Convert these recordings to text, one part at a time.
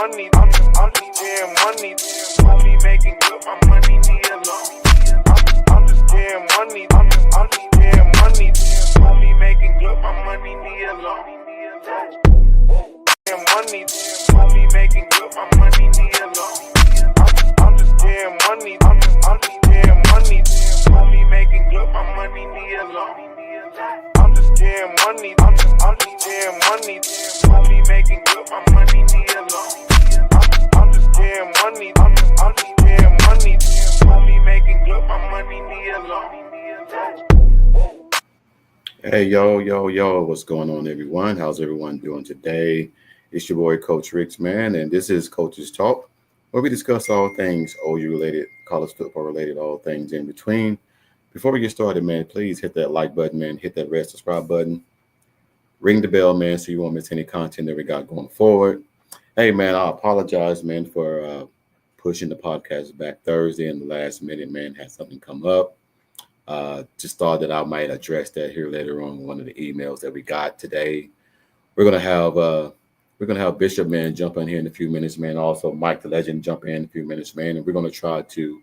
money. I'm just getting money. Only making good, my money need a lot. I'm just getting money. I'm just getting money. Only making good, my money need a lot. Money, only making good, my money need a lot. I'm just getting money. I'm just getting money. Only making good, my money need a lot. I'm just getting money. I'm just getting money. Only making good, my money need a lot. I'm just getting money. I'm just getting money. Only making good, my money need a lot. Hey, yo, what's going on, everyone? How's everyone doing today? It's your boy, Coach Ricks, man, and this is Coach's Talk, where we discuss all things OU related, college football related, all things in between. Before we get started, man, please hit that like button, man, hit that red subscribe button, ring the bell, man, so you won't miss any content that we got going forward. Hey, man, I apologize, man, for pushing the podcast back Thursday in the last minute, man, had something come up. Just thought that I might address that here later on in one of the emails that we got today. We're gonna have Bishop, man, jump in here in a few minutes, man. Also, Mike the Legend jump in a few minutes, man. And we're gonna try to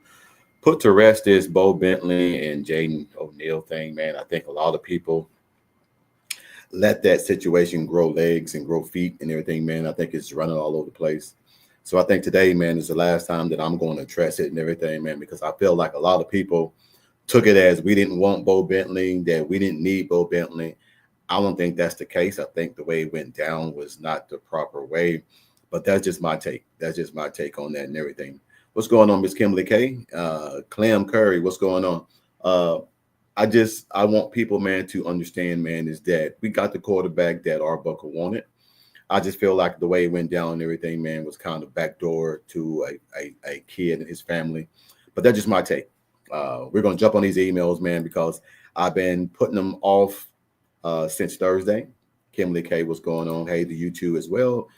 put to rest this Bo Bentley and Jaden O'Neal thing, man. I think a lot of people let that situation grow legs and grow feet and everything, man. I think it's running all over the place. So I think today, man, is the last time that I'm going to address it and everything, man, because I feel like a lot of people took it as we didn't want Bo Bentley, that we didn't need Bo Bentley. I don't think that's the case. I think the way it went down was not the proper way, but that's just my take. That's just my take on that and everything. What's going on, Miss Kimberly K? Clam Curry, what's going on? I want people, man, to understand, man, is that we got the quarterback that Arbuckle wanted. I just feel like the way it went down and everything, man, was kind of backdoor to a kid and his family. But that's just my take. We're going to jump on these emails, man, because I've been putting them off since Thursday. Kimberly K, what's going on? Hey, to you too as well.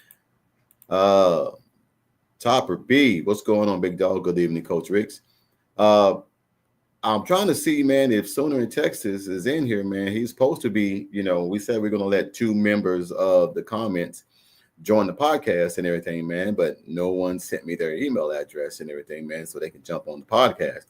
Topper B, what's going on, big dog? Good evening, Coach Ricks. I'm trying to see, man, if Sooner in Texas is in here, man. He's supposed to be, we said we're going to let 2 members of the comments join the podcast and everything, man, but no one sent me their email address and everything, man, so they can jump on the podcast.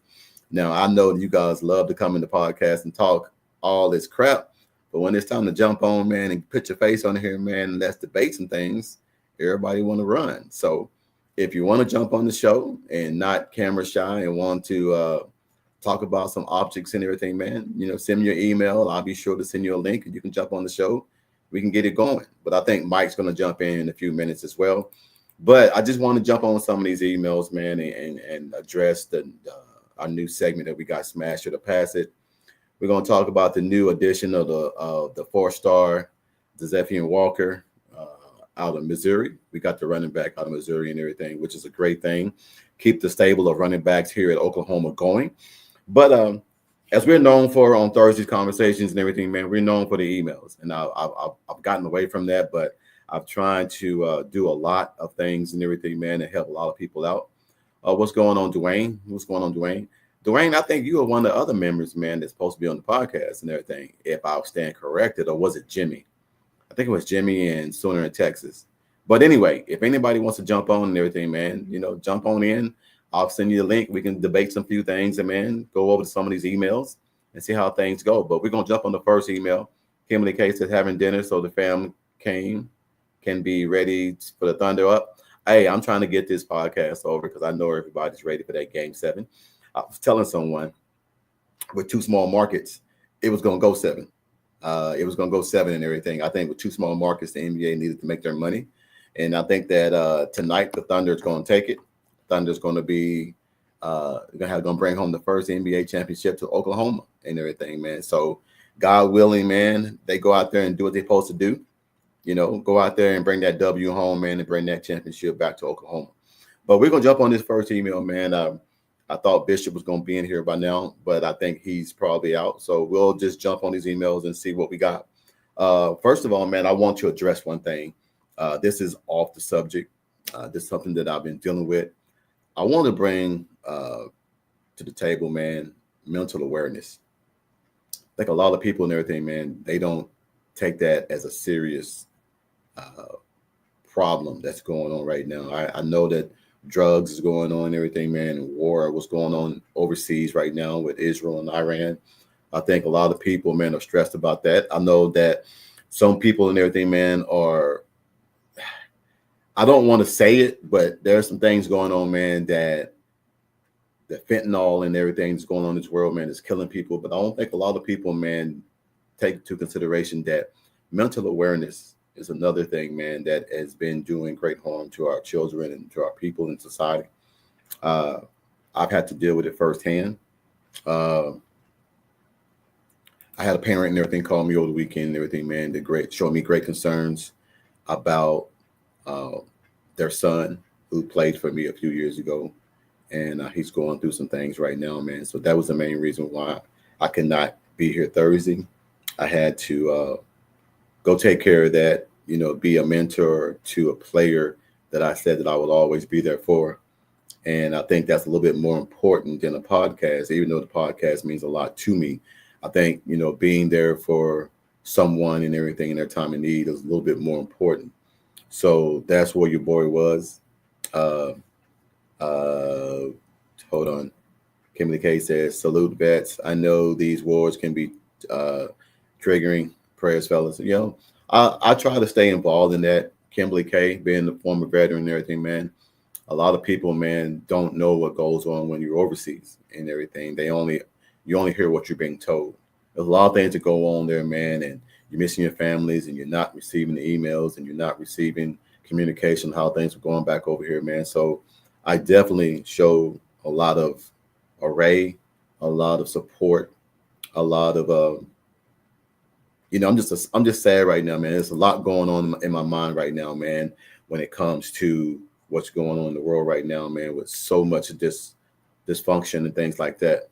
Now, I know you guys love to come in the podcast and talk all this crap, but when it's time to jump on, man, and put your face on here, man, and let's debate some things, everybody want to run. So if you want to jump on the show and not camera shy and want to talk about some objects and everything, man, send me your email. I'll be sure to send you a link and you can jump on the show. We can get it going. But I think Mike's going to jump in a few minutes as well. But I just want to jump on some of these emails, man, and address our new segment that we got, Smash It or Pass It. We're going to talk about the new addition of the 4-star Zephian Walker out of Missouri. We got the running back out of Missouri and everything, which is a great thing. Keep the stable of running backs here at Oklahoma going. But as we're known for on Thursday's conversations and everything, man, we're known for the emails. And I've gotten away from that, but I've tried to do a lot of things and everything, man, to help a lot of people out. What's going on, Dwayne? What's going on, Dwayne? Dwayne, I think you are one of the other members, man, that's supposed to be on the podcast and everything, if I stand corrected, or was it Jimmy? I think it was Jimmy and Sooner in Texas. But anyway, if anybody wants to jump on and everything, man, jump on in. I'll send you the link. We can debate some few things and, man, go over some of these emails and see how things go. But we're going to jump on the first email. Kimberly K says having dinner so the fam can be ready for the Thunder up. Hey, I'm trying to get this podcast over because I know everybody's ready for that Game 7. I was telling someone with 2 small markets, it was going to go 7. It was going to go 7 and everything. I think with 2 small markets, the NBA needed to make their money. And I think that tonight the Thunder is going to take it. Thunder's going to be going to bring home the first NBA championship to Oklahoma and everything, man. So God willing, man, they go out there and do what they're supposed to do. Go out there and bring that W home, man, and bring that championship back to Oklahoma. But we're going to jump on this first email, man. I thought Bishop was going to be in here by now, but I think he's probably out. So we'll just jump on these emails and see what we got. First of all, man, I want to address one thing. This is off the subject. This is something that I've been dealing with. I want to bring to the table, man, mental awareness. I think a lot of people and everything, man, they don't take that as a serious problem that's going on right now. I know that drugs is going on and everything, man, and war, what's going on overseas right now with Israel and Iran. I think a lot of people, man, are stressed about that. I know that some people and everything, man, are, I don't want to say it, but there's some things going on, man, that the fentanyl and everything that's going on in this world, man, is killing people. But I don't think a lot of people, man, take into consideration that mental awareness is another thing, man, that has been doing great harm to our children and to our people in society. Uh, I've had to deal with it firsthand. Uh, I had a parent and everything call me over the weekend and everything, man, that great showed me great concerns about uh, their son who played for me a few years ago, and he's going through some things right now, man. So that was the main reason why I could not be here Thursday. I had to go take care of that, be a mentor to a player that I said that I will always be there for. And I think that's a little bit more important than a podcast, even though the podcast means a lot to me. I think, being there for someone and everything in their time of need is a little bit more important. So that's where your boy was. Uh, uh, Hold on. Kimberly K says, salute vets. I know these wars can be uh, triggering. Prayers, fellas. I try to stay involved in that. Kimberly K, being the former veteran and everything, man. A lot of people, man, don't know what goes on when you're overseas and everything. You only hear what you're being told. There's a lot of things that go on there, man, and you're missing your families and you're not receiving the emails and you're not receiving communication, how things are going back over here, man. So I definitely show a lot of array, a lot of support, a lot of I'm just sad right now, man. There's a lot going on in my mind right now, man, when it comes to what's going on in the world right now, man, with so much of this dysfunction and things like that.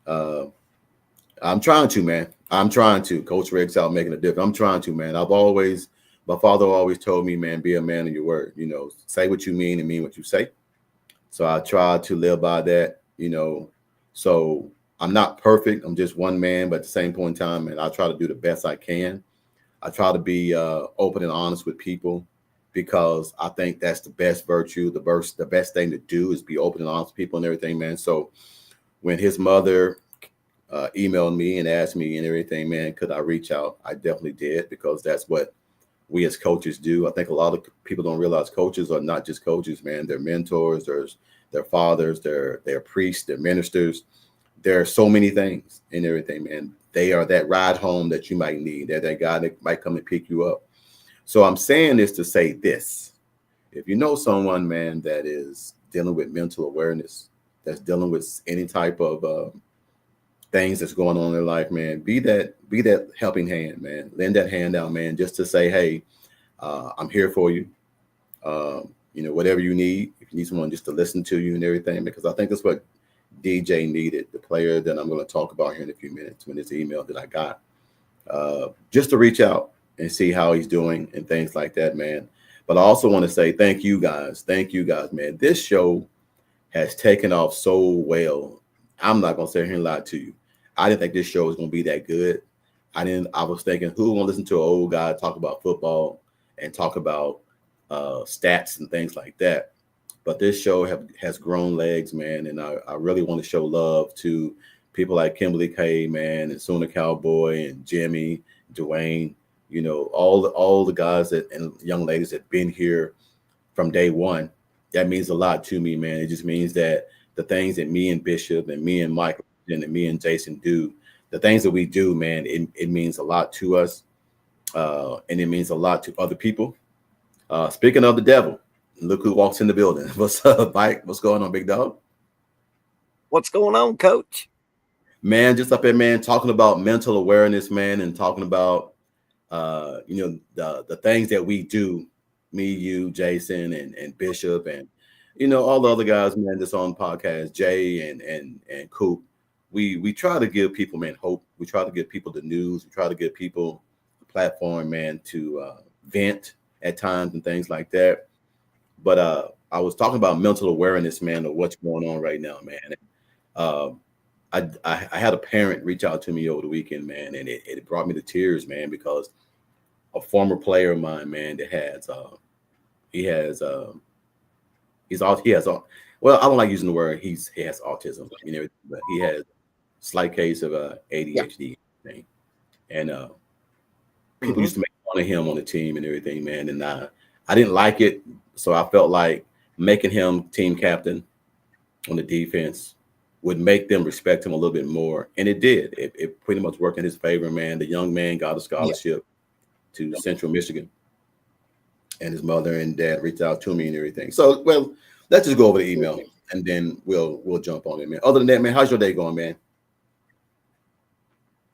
Uh, I'm trying to, man. I'm trying to. Coach Rick's out making a difference. I'm trying to, man. My father always told me, man, be a man of your word. Say what you mean and mean what you say. So I try to live by that. So I'm not perfect. I'm just one man, but at the same point in time, man, I try to do the best I can. I try to be open and honest with people because I think that's the best virtue. The best thing to do is be open and honest with people and everything, man. So when his mother emailed me and asked me and everything, man, could I reach out? I definitely did because that's what we as coaches do. I think a lot of people don't realize coaches are not just coaches, man. They're mentors, their fathers, they're priests, they're ministers. There are so many things and everything, man. They are that ride home that you might need. They're that guy that might come and pick you up. So I'm saying this to say this. If you know someone, man, that is dealing with mental awareness, that's dealing with any type of things that's going on in their life, man, be that helping hand, man. Lend that hand out, man, just to say, hey, I'm here for you. Whatever you need, if you need someone just to listen to you and everything, because I think that's what DJ needed, the player that I'm going to talk about here in a few minutes when this email that I got, just to reach out and see how he's doing and things like that, man. But I also want to say thank you guys, man. This show has taken off so well. I'm not going to sit here and lie to you. I didn't think this show was going to be that good. I was thinking, who want to listen to an old guy talk about football and talk about stats and things like that? But this show has grown legs, man, and I really want to show love to people like Kimberly K, man, and Sooner Cowboy and Jimmy, Dwayne, all the guys and young ladies that been here from day one. That means a lot to me, man. It just means that the things that me and Bishop and me and Michael and me and Jason do, the things that we do, man, it means a lot to us, and it means a lot to other people. Speaking of the devil, look who walks in the building. What's up, Mike? What's going on, big dog? What's going on, Coach? Man, just up here, man, talking about mental awareness, man, and talking about the things that we do, me, you, Jason, and Bishop, and all the other guys, man, that's on podcast, Jay and Coop. We try to give people, man, hope. We try to give people the news. We try to give people a platform, man, to vent at times and things like that. But I was talking about mental awareness, man, of what's going on right now, man. I had a parent reach out to me over the weekend, man, and it brought me to tears, man, because a former player of mine, man, that has he has he's all he has all well, I don't like using the word he has autism, but he has slight case of Yeah. ADHD thing. And people Hmm. used to make fun of him on the team and everything, man. And I didn't like it, so I felt like making him team captain on the defense would make them respect him a little bit more, and it did. It pretty much worked in his favor, man. The young man got a Yeah. scholarship to Central Michigan, and his mother and dad reached out to me and everything. So, well, let's just go over the email, and then we'll jump on it, man. Other than that, man, how's your day going, man?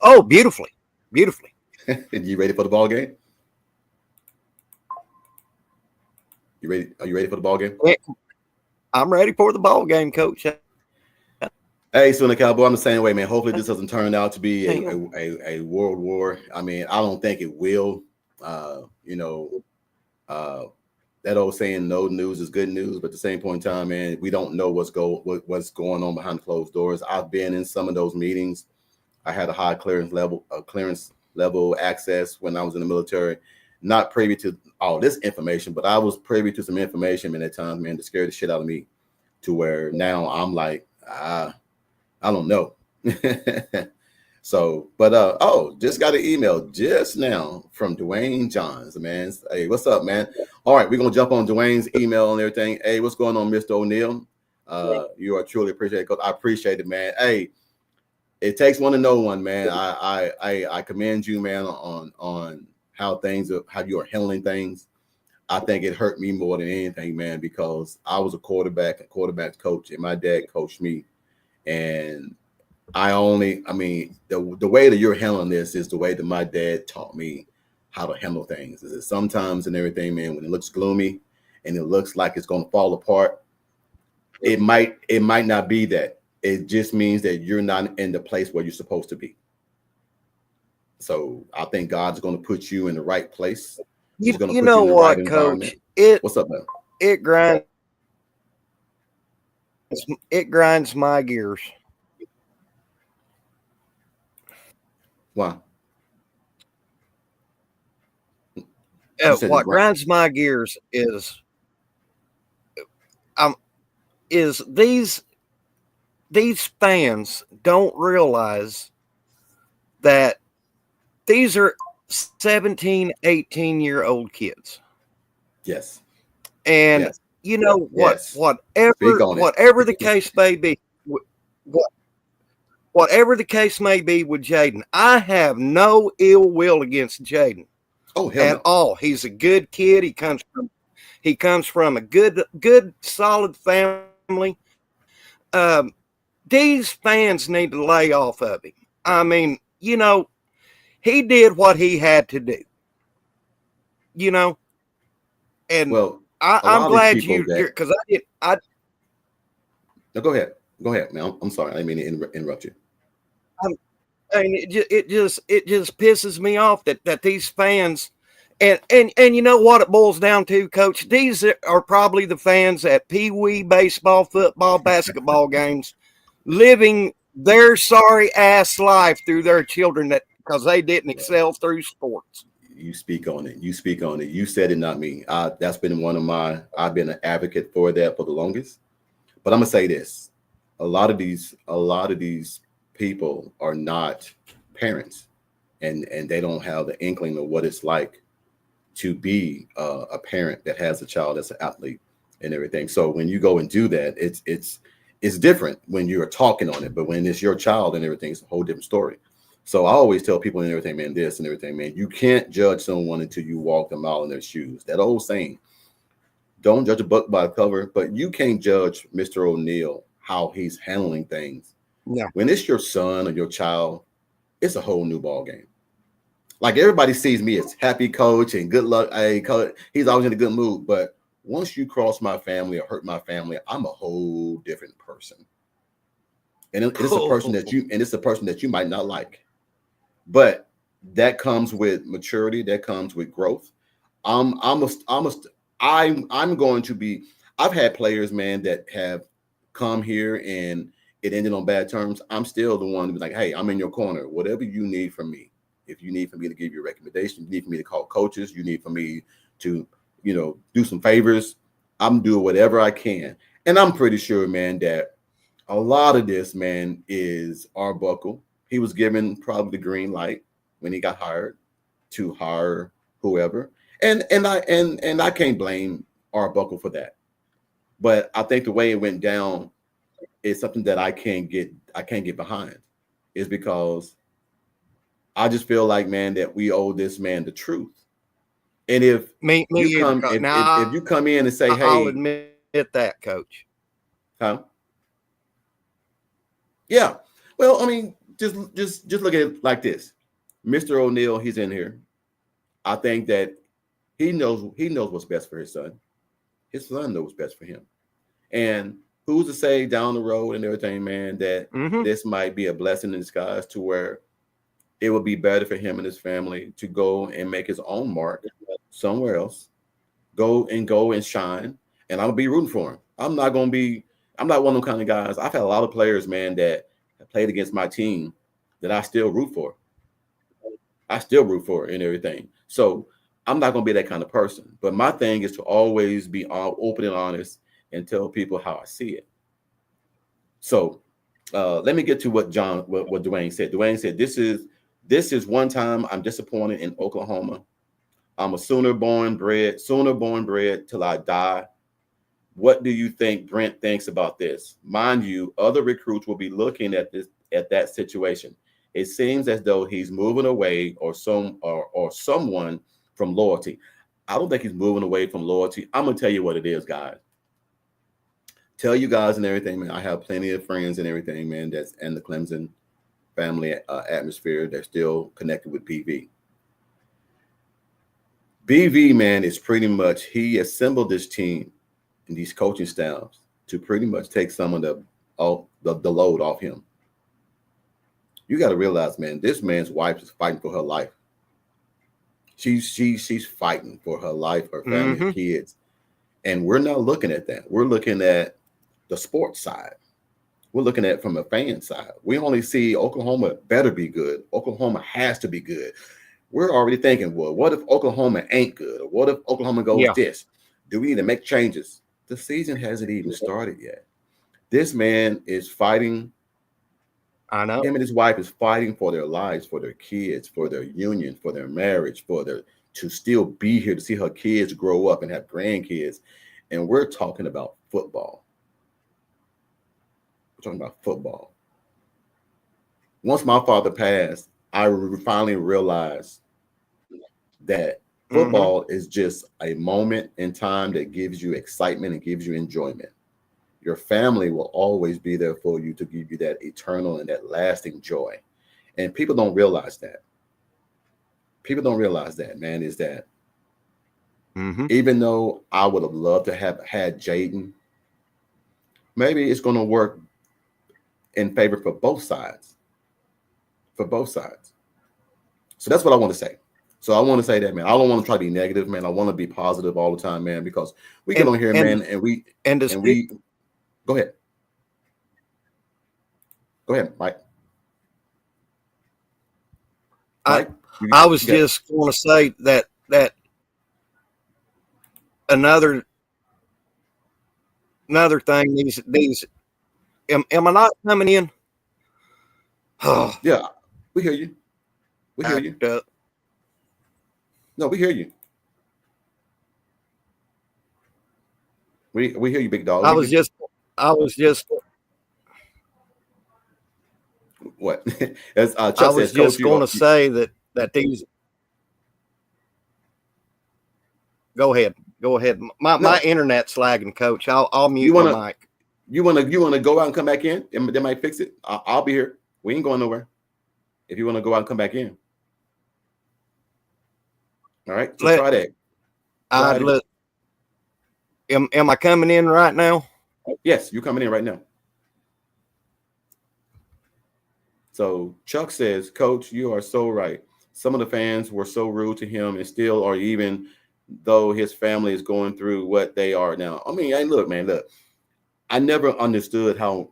Oh, beautifully, beautifully. You ready for the ball game? You ready? Are you ready for the ball game? Yeah, I'm ready for the ball game, Coach. Hey, so the Cowboy, I'm the same way, man. Hopefully, this doesn't turn out to be a world war. I mean, I don't think it will. You know, that old saying, "No news is good news," but at the same point in time, man, we don't know what's going on behind closed doors. I've been in some of those meetings. I had a high clearance level access when I was in the military. Not privy to all this information, but I was privy to some information, man, at times, man, that scared the shit out of me. To where now I'm like, I don't know. So, but just got an email just now from Dwayne Johns, man. Hey, what's up, man? All right, we're gonna jump on Dwayne's email and everything. Hey, what's going on, Mr. O'Neal? You are truly appreciated, because I appreciate it, man. Hey, it takes one to know one, man. I commend you, man, on how you are handling things. I think it hurt me more than anything, man, because I was a quarterback coach, and my dad coached me. And the way that you're handling this is the way that my dad taught me how to handle things. Is that sometimes and everything, man, when it looks gloomy and it looks like it's going to fall apart, it might not be that. It just means that you're not in the place where you're supposed to be. So I think God's going to put you in the right place. He's going to You put you know in the right what, environment. Coach? What's up, man? It grinds my gears. Why? What grinds my gears is these fans don't realize that these are 17, 18-year-old kids. Yes. And yes. You know what? Yes. Whatever the case may be, whatever the case may be with Jaden, I have no ill will against Jaden. Oh, hell at all. He's a good kid. He comes from a good, solid family. These fans need to lay off of him. I mean, he did what he had to do. And well, I'm glad because I No, go ahead, man. I'm sorry, I didn't mean to interrupt you. I mean, it just pisses me off that these fans, and you know what it boils down to, Coach? These are probably the fans at Pee-wee baseball, football, basketball games, living their sorry ass life through their children because they didn't excel through sports. You speak on it. You said it, not me. That's been I've been an advocate for that for the longest. But I'm gonna say this: a lot of these people are not parents, and they don't have the inkling of what it's like to be a parent that has a child that's an athlete and everything. So when you go and do that, it's different when you're talking on it, but when it's your child and everything, it's a whole different story. So I always tell people and everything, man, this and everything, man, you can't judge someone until you walk them out in their shoes. That old saying, don't judge a book by the cover, but you can't judge Mr. O'Neal how he's handling things. Yeah. When it's your son or your child, it's a whole new ball game. Like everybody sees me as happy coach and good luck. Hey, coach, he's always in a good mood. But once you cross my family or hurt my family, I'm a whole different person. And it's a person that you might not like. But that comes with maturity. That comes with growth. I'm going to be. I've had players, man, that have come here and it ended on bad terms. I'm still the one to be like, hey, I'm in your corner. Whatever you need from me. If you need for me to give you a recommendation, you need for me to call coaches, you need for me to, do some favors. I'm doing whatever I can. And I'm pretty sure, man, that a lot of this, man, is Arbuckle. He was given probably the green light when he got hired to hire whoever. And I can't blame Arbuckle for that. But I think the way it went down is something that I can't get behind. Is because I just feel like, man, that we owe this man the truth. And if you come in and say, hey, I'll admit that, Coach. Huh? Yeah. Well, I mean, just look at it like this. Mr. O'Neal, he's in here. I think that he knows what's best for his son. His son knows what's best for him. And who's to say down the road and everything, man, that this might be a blessing in disguise to where it would be better for him and his family to go and make his own mark somewhere else. Go and shine. And I'll be rooting for him. I'm not one of them kind of guys. I've had a lot of players, man, that have played against my team that I still root for. I still root for and everything. So I'm not going to be that kind of person. But my thing is to always be open and honest and tell people how I see it. So let me get to what Dwayne said. Dwayne said, this is one time I'm disappointed in Oklahoma. I'm a Sooner born bred till I die. What do you think Brent thinks about this? Mind you, other recruits will be looking at that situation. It seems as though he's moving away or someone from loyalty. I don't think he's moving away from loyalty. I'm gonna tell you what it is, guys. Tell you guys and everything, man. I have plenty of friends and everything, man, that's in the Clemson family atmosphere. They're still connected with PV. BV, man, is pretty much, he assembled this team and these coaching staffs to pretty much take some of the load off him. You got to realize, man, this man's wife is fighting for her life. She's fighting for her life, her family, her kids. And we're not looking at that. We're looking at the sports side. We're looking at it from a fan side. We only see Oklahoma better be good. Oklahoma has to be good. We're already thinking, well, what if Oklahoma ain't good? Or what if Oklahoma goes this? Do we need to make changes? The season hasn't even started yet. This man is fighting. I know. Him and his wife is fighting for their lives, for their kids, for their union, for their marriage, to still be here to see her kids grow up and have grandkids. And we're talking about football. We're talking about football. Once my father passed, I finally realized that football is just a moment in time that gives you excitement and gives you enjoyment. Your family will always be there for you to give you that eternal and that lasting joy. And people don't realize that. People don't realize that, man, is that even though I would have loved to have had Jaden, maybe it's going to work in favor for both sides. For both sides. So that's what I want to say. So I want to say that, man. I don't want to try to be negative, man. I want to be positive all the time, man, because we get on here, man, and we go ahead. Go ahead, Mike. I was just going to say that another thing. These am I not coming in? Yeah, we hear you. We hear you. No, we hear you. We hear you, big dog. I was just what? As Chuck I was says, just going to say that these. Go ahead. My internet's lagging, Coach. I'll mute my mic. You want to go out and come back in? They might fix it. I'll be here. We ain't going nowhere. If you want to go out and come back in. All right. So try that. Am I coming in right now? Yes, you're coming in right now. So Chuck says, Coach, you are so right. Some of the fans were so rude to him and still are, even though his family is going through what they are now. I mean, hey, look, man, look. I never understood how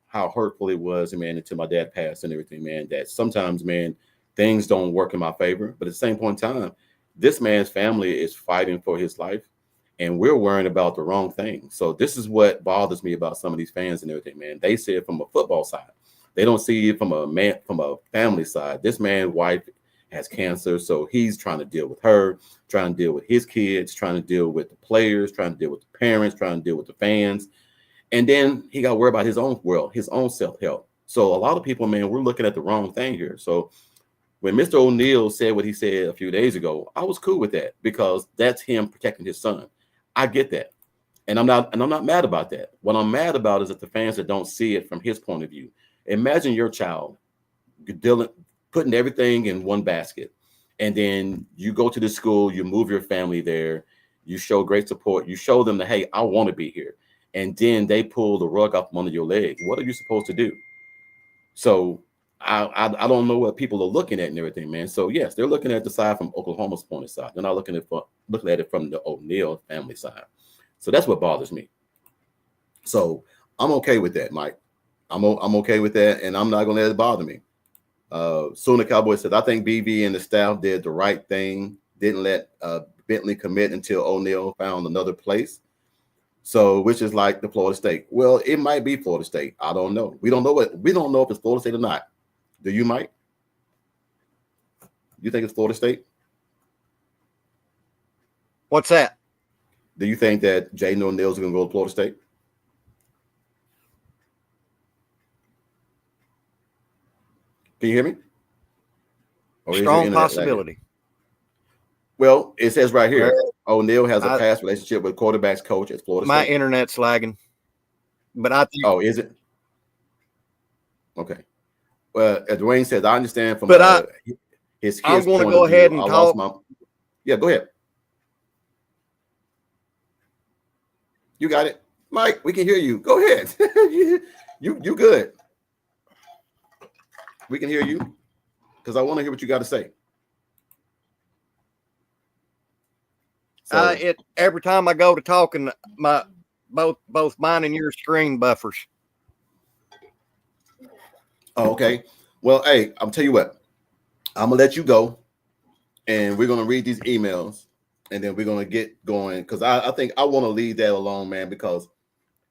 hurtful it was, man, until my dad passed and everything, man, that sometimes, man, things don't work in my favor. But at the same point in time, This man's family is fighting for his life, and we're worrying about the wrong thing. So this is what bothers me about some of these fans and everything, man. They see it from a football side. They don't see it from a family side. This man's wife has cancer, so he's trying to deal with her, trying to deal with his kids, trying to deal with the players, trying to deal with the parents, trying to deal with the fans. And then he got to worry about his own world, his own self-help. So a lot of people, man, we're looking at the wrong thing here. So when Mr. O'Neal said what he said a few days ago, I was cool with that because that's him protecting his son. I get that. And I'm not mad about that. What I'm mad about is that the fans that don't see it from his point of view. Imagine your child putting everything in one basket, and then you go to the school, you move your family there, you show great support, you show them that, hey, I want to be here. And then they pull the rug up from under your leg. What are you supposed to do? So I don't know what people are looking at and everything, man. So yes, they're looking at the side from Oklahoma's point of side. They're not looking at it from the O'Neal family side. So that's what bothers me. So I'm okay with that, Mike. I'm okay with that, and I'm not gonna let it bother me. Sooner Cowboy said, I think BV and the staff did the right thing. Didn't let Bentley commit until O'Neal found another place. So, which is like the Florida State. Well, it might be Florida State. I don't know. We don't know if it's Florida State or not. Do you, Mike? You think it's Florida State? What's that? Do you think that Jaden O'Neal is going to go to Florida State? Can you hear me? Strong possibility. Well, it says right here, O'Neal has a past relationship with quarterbacks coach at Florida State. My internet's lagging, but I think. Oh, is it? Okay. Well, as Dwayne says, I understand from his I'm going to go ahead and talk. Yeah, go ahead. You got it, Mike. We can hear you. Go ahead. you good. We can hear you because I want to hear what you got to say. So, every time I go to talking, my both mine and your screen buffers. Oh, okay. Well, hey, I'll tell you what. I'm gonna let you go, and we're gonna read these emails, and then we're gonna get going because I think I want to leave that alone, man, because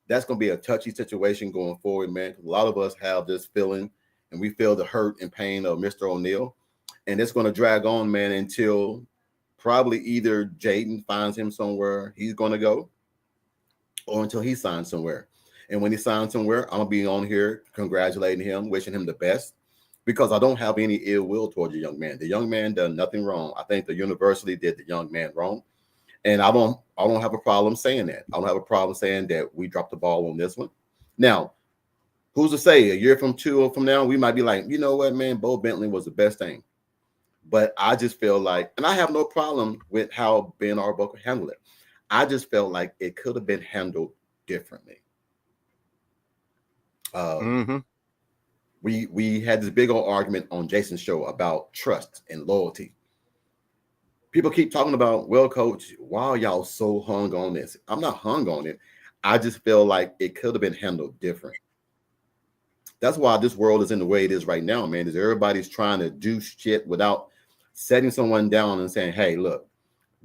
that's gonna be a touchy situation going forward, man. A lot of us have this feeling, and we feel the hurt and pain of Mr. O'Neal, and it's gonna drag on, man, until probably either Jaden finds him somewhere he's gonna go, or until he signs somewhere. And when he signs somewhere, I'm gonna be on here congratulating him, wishing him the best, because I don't have any ill will towards the young man. The young man done nothing wrong. I think the university did the young man wrong, and I don't have a problem saying that. I don't have a problem saying that we dropped the ball on this one. Now, who's to say a year from now we might be like, you know what, man, Bo Bentley was the best thing. But I just feel like, and I have no problem with how Ben Arbuckle handled it. I just felt like it could have been handled differently. We had this big old argument on Jason's show about trust and loyalty. People keep talking about, well, coach, why are y'all so hung on this? I'm not hung on it. I just feel like it could have been handled different. That's why this world is in the way it is right now, man, is everybody's trying to do shit without setting someone down and saying, hey, look,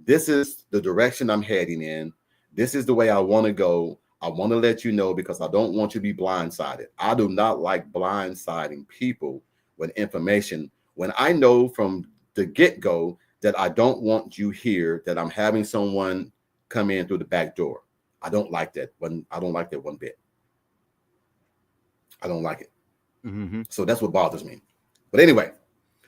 this is the direction I'm heading in. This is the way I want to go. I want to let you know because I don't want you to be blindsided. I do not like blindsiding people with information when I know from the get-go that I don't want you here, that I'm having someone come in through the back door. I don't like that. I don't like that one bit. I don't like it. So that's what bothers me. But anyway,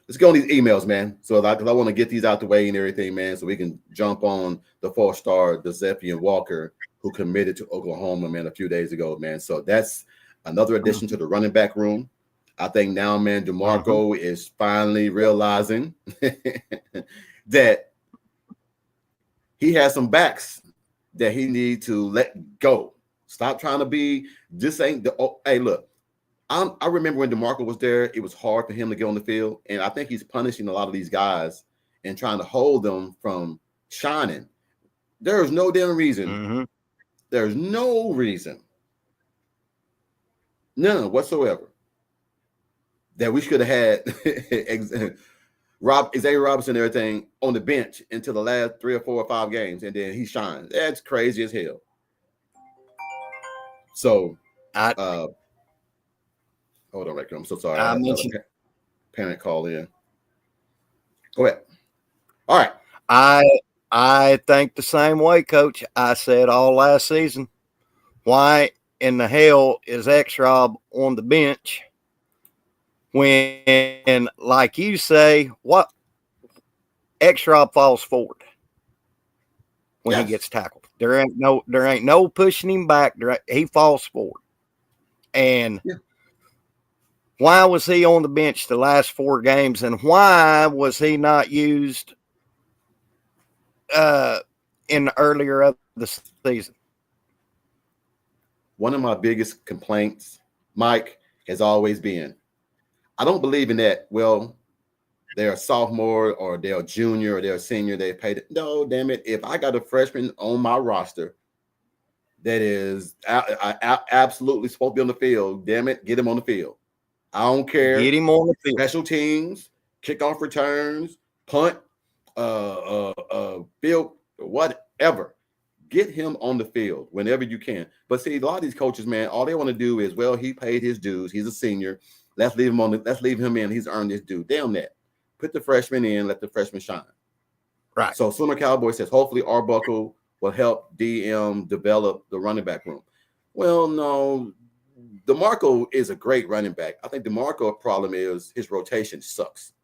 let's go on these emails, man. So because I want to get these out the way and everything, man, so we can jump on the 4-star, the Zephian Walker, who committed to Oklahoma, man, a few days ago, man. So that's another addition to the running back room. I think now, man, DeMarco is finally realizing that he has some backs that he needs to let go. Stop trying to be, this ain't the, hey, look, I remember when DeMarco was there, it was hard for him to get on the field. And I think he's punishing a lot of these guys and trying to hold them from shining. There is no damn reason. There's no reason, none whatsoever, that we should have had Xavier Robinson and everything on the bench until the last 3 or 4 or 5 games, and then he shines. That's crazy as hell. So, hold on, right here. I'm so sorry. I had another parent call in. Go ahead. All right. I think the same way, Coach. I said all last season, why in the hell is X-Rob on the bench when, like you say, what X-Rob falls forward when he gets tackled. There ain't no pushing him back. He falls forward. And why was he on the bench the last 4 games, and why was he not used in the earlier of the season? One of my biggest complaints, Mike, has always been, I don't believe in that. Well, they're a sophomore or they're a junior or they're a senior. They paid it. No, damn it. If I got a freshman on my roster that is absolutely supposed to be on the field, damn it, get him on the field. I don't care. Get him on the field. Special teams, kickoff returns, punt, field, whatever. Get him on the field whenever you can. But see, a lot of these coaches, man, all they want to do is, well, he paid his dues. He's a senior. Let's leave him in. He's earned his due. Damn that. Put the freshman in. Let the freshman shine. Right. So Sooner Cowboy says, hopefully Arbuckle will help DM develop the running back room. Well, no. DeMarco is a great running back. I think DeMarco's problem is his rotation sucks.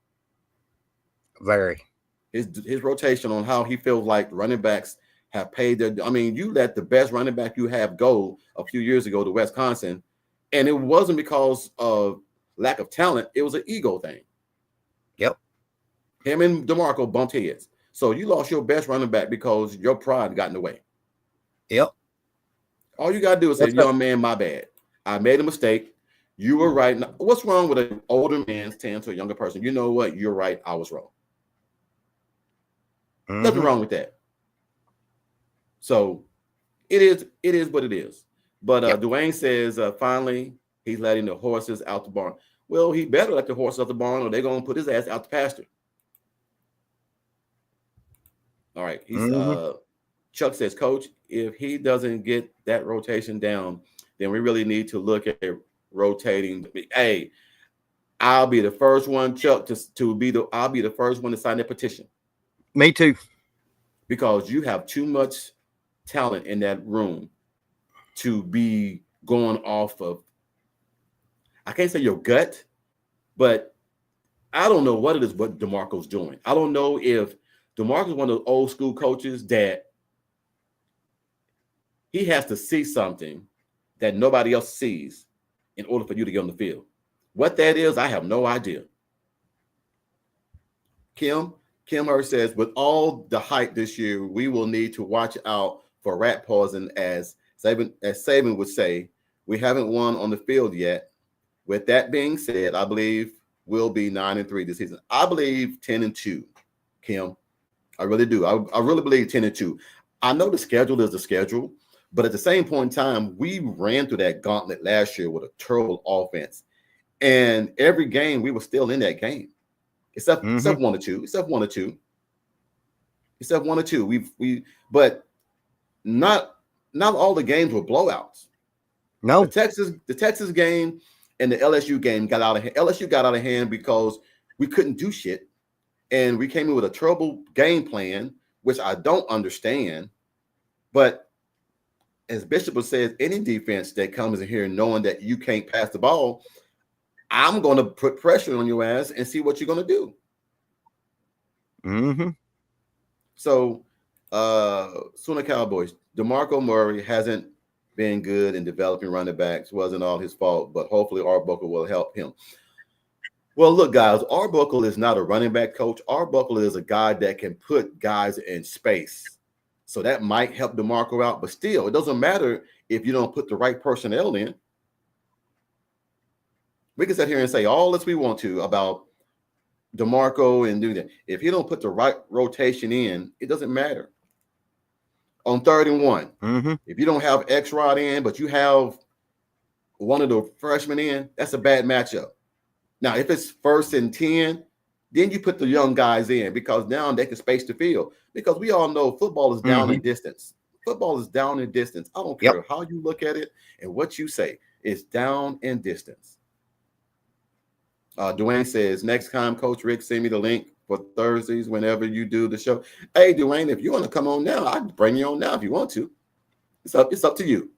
Very. His rotation on how he feels like running backs have paid their. I mean, you let the best running back you have go a few years ago to Wisconsin, and it wasn't because of lack of talent. It was an ego thing. Yep. Him and DeMarco bumped heads. So you lost your best running back because your pride got in the way. Yep. All you got to do is say, young man, my bad. I made a mistake. You were right. Now, what's wrong with an older man saying to a younger person, you know what? You're right. I was wrong. Mm-hmm. Nothing wrong with that. So it is what it is. But Dwayne says, finally, he's letting the horses out the barn. Well, he better let the horses out the barn or they're going to put his ass out the pasture. All right. Chuck says, Coach, if he doesn't get that rotation down, then we really need to look at rotating. Hey, I'll be the first one, Chuck, I'll be the first one to sign that petition. Me too. Because you have too much talent in that room to be going off of, I can't say your gut, but I don't know what it is what DeMarco's doing. I don't know if DeMarco's one of those old school coaches that he has to see something that nobody else sees in order for you to get on the field. What that is, I have no idea. Kim Hurst says, with all the hype this year, we will need to watch out for rat poison, as Saban would say. We haven't won on the field yet. With that being said, I believe we'll be 9-3 this season. I believe 10-2, Kim. I really do. I really believe 10-2. I know the schedule is the schedule, but at the same point in time, we ran through that gauntlet last year with a terrible offense. And every game, we were still in that game. Except 1 or 2. Except 1 or 2. But not all the games were blowouts. No. The Texas game and the LSU game got out of hand. LSU got out of hand because we couldn't do shit. And we came in with a terrible game plan, which I don't understand. But as Bishop says, any defense that comes in here knowing that you can't pass the ball, I'm going to put pressure on your ass and see what you're going to do. Mm-hmm. So, Sooner Cowboys, DeMarco Murray hasn't been good in developing running backs. Wasn't all his fault, but hopefully Arbuckle will help him. Well, look, guys, Arbuckle is not a running back coach. Arbuckle is a guy that can put guys in space. So that might help DeMarco out, but still, it doesn't matter if you don't put the right personnel in. We can sit here and say all this we want to about DeMarco and do that. If you don't put the right rotation in, it doesn't matter. On 3rd and 1, if you don't have X-Rod in, but you have one of the freshmen in, that's a bad matchup. Now, if it's 1st and 10, Then you put the young guys in because now they can space the field. Because we all know football is down in distance. Football is down in distance. I don't care how you look at it and what you say. It's down in distance. Dwayne says, next time, Coach Rick, send me the link for Thursdays whenever you do the show. Hey, Dwayne, if you want to come on now, I can bring you on now if you want to. It's up to you.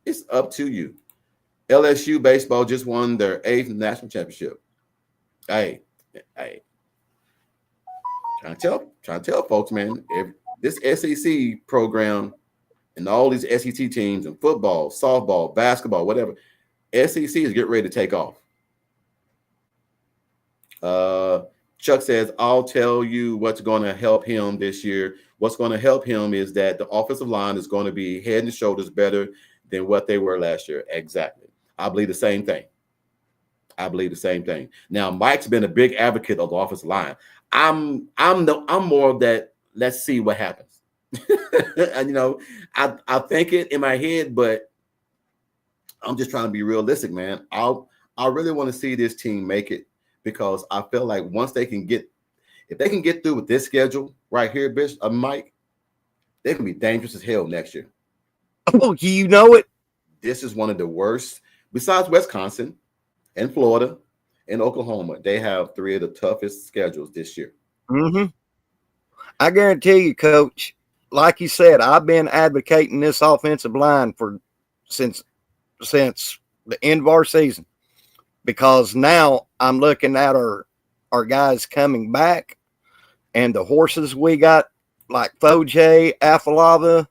It's up to you. LSU baseball just won their 8th national championship. Hey. Trying to tell folks, man, if this SEC program and all these SEC teams and football, softball, basketball, whatever, SEC is getting ready to take off. Chuck says, I'll tell you what's going to help him this year. What's going to help him is that the offensive line is going to be head and shoulders better than what they were last year. Exactly. I believe the same thing. Now, Mike's been a big advocate of the offensive line. I'm more of that. Let's see what happens. And I think it in my head, but I'm just trying to be realistic, man. I really want to see this team make it because I feel like if they can get through with this schedule right here, Mike, they can be dangerous as hell next year. Oh, you know it. This is one of the worst, besides Wisconsin and Florida and Oklahoma. They have 3 of the toughest schedules this year. I guarantee you, Coach, like you said, I've been advocating this offensive line since the end of our season, because now I'm looking at our guys coming back and the horses we got, like Foj, Afalava,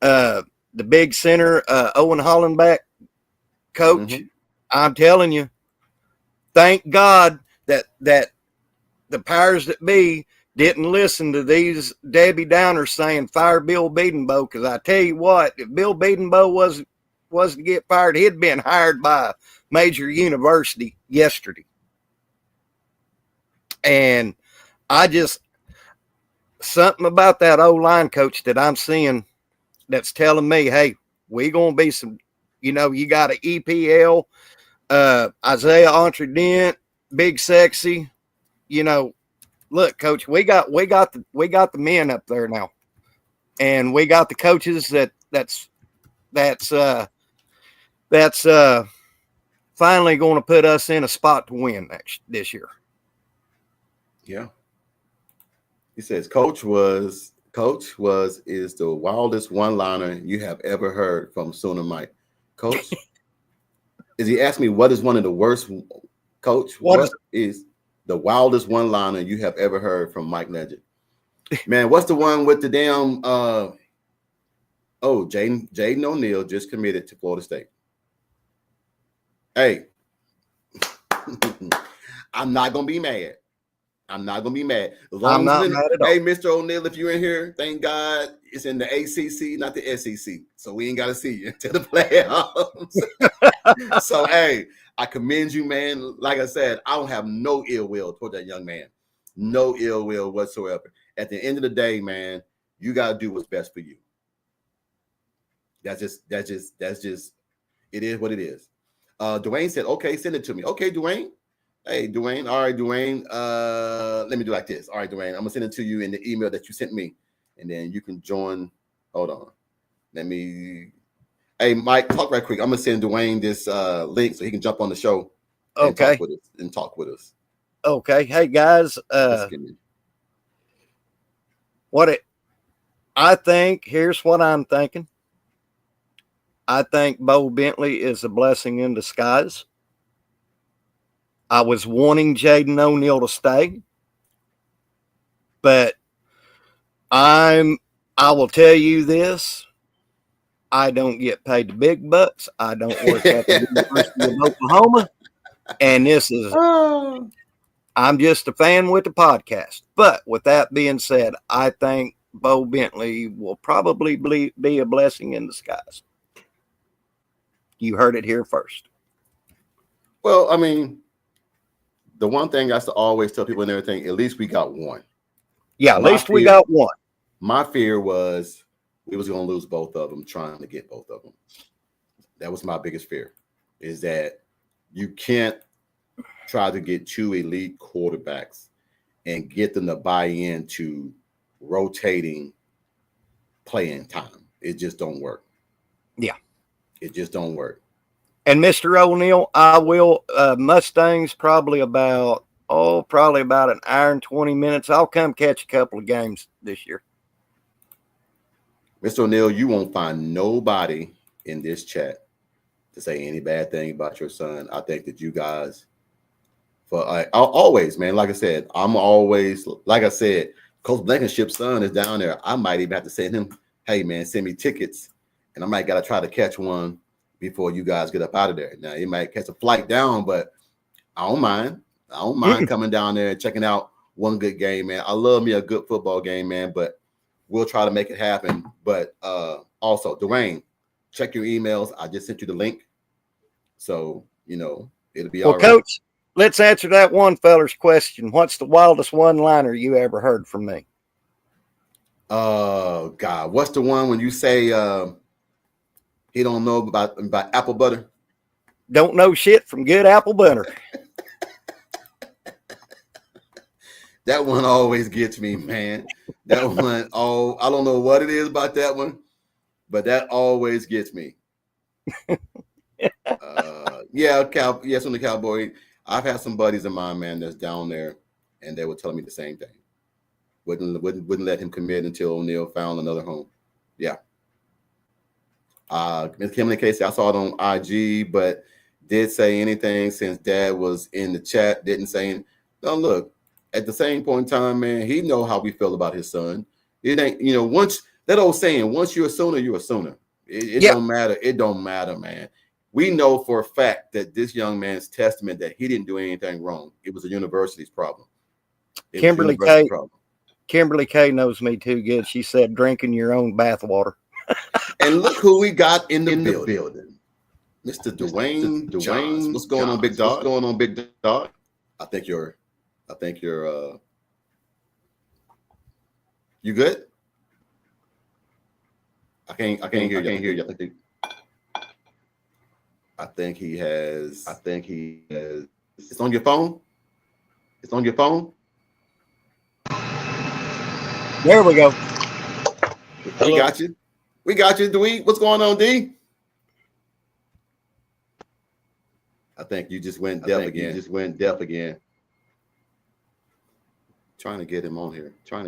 the big center, Owen Hollenbeck. Coach, I'm telling you, thank God that the powers that be didn't listen to these Debbie Downers saying fire Bill Bedenbaugh, because I tell you what, if Bill Bedenbaugh wasn't to get fired, he'd been hired by a major university yesterday. And something about that O-line, Coach, that I'm seeing that's telling me, hey, we going to be some, you got an EPL, Isaiah Entredent, Big Sexy, look, Coach, we got the men up there now, and we got the coaches that's finally going to put us in a spot to win this year. Yeah. He says, Coach is the wildest one-liner you have ever heard from Sooner Mike. Coach, is he asking me what is one of the worst? Coach, what is the wildest one-liner you have ever heard from Mike Legend? Man, what's the one with the damn Jaden O'Neal just committed to Florida State. Hey, I'm not gonna be mad. As long as hey, Mr. O'Neal, if you're in here, thank God it's in the ACC, not the SEC. So we ain't got to see you until the playoffs. So, hey, I commend you, man. Like I said, I don't have no ill will toward that young man. No ill will whatsoever. At the end of the day, man, you got to do what's best for you. That's just, it is what it is. Dwayne said, okay, send it to me. Okay, Dwayne. Hey, Dwayne. All right, Dwayne. Let me do like this. All right, Dwayne. I'm going to send it to you in the email that you sent me. And then you can join. Hold on. Hey, Mike, talk right quick. I'm going to send Dwayne this link so he can jump on the show and talk with us. Okay. Hey, guys. I think, here's what I'm thinking. I think Bo Bentley is a blessing in disguise. I was wanting Jaden O'Neal to stay, but I will tell you this. I don't get paid the big bucks. I don't work at the University of Oklahoma. And this is, I'm just a fan with the podcast. But with that being said, I think Bo Bentley will probably be a blessing in disguise. You heard it here first. Well, I mean, the one thing I have to always tell people and everything, at least we got one. Yeah, at least we got one. My fear was we was going to lose both of them, trying to get both of them. That was my biggest fear, is that you can't try to get two elite quarterbacks and get them to buy into rotating playing time. It just don't work. Yeah. It just don't work. And Mr. O'Neal, I will Mustangs probably about an hour and 20 minutes. I'll come catch a couple of games this year. Mr. O'Neal, you won't find nobody in this chat to say any bad thing about your son. I think that you guys, always, man, like I said, Coach Blankenship's son is down there. I might even have to send him, hey, man, send me tickets, and I might got to try to catch one before you guys get up out of there. Now, you might catch a flight down, but I don't mind. I don't mind coming down there and checking out one good game, man. I love me a good football game, man, but we'll try to make it happen. But also, Dwayne, check your emails. I just sent you the link. So, it'll be all right. Well, Coach, let's answer that one feller's question. What's the wildest one-liner you ever heard from me? Oh, God. What's the one when you say he don't know about apple butter? Don't know shit from good apple butter. That one always gets me, man. That one, I don't know what it is about that one, but that always gets me. From the Cowboy. I've had some buddies of mine, man, that's down there, and they were telling me the same thing. Wouldn't let him commit until O'Neal found another home. Yeah. Ms. Kimberly Casey, I saw it on IG, but did say anything since Dad was in the chat. Didn't say anything. No, look. At the same point in time, man, he know how we feel about his son. It ain't, once that old saying, once you're a Sooner, you're a Sooner. It don't matter. It don't matter, man. We know for a fact that this young man's testament that he didn't do anything wrong. It was a university's problem. Kimberly K knows me too good. She said, drinking your own bathwater. And look who we got in the building. Mr. Dwayne. What's going on, Big Dog? What's going on, Big Dog? I think you're you good? I can't hear you. I think he has. It's on your phone. There we go. We got you. Dwayne. What's going on, D? I think you just went deaf again. Trying to get him on here. I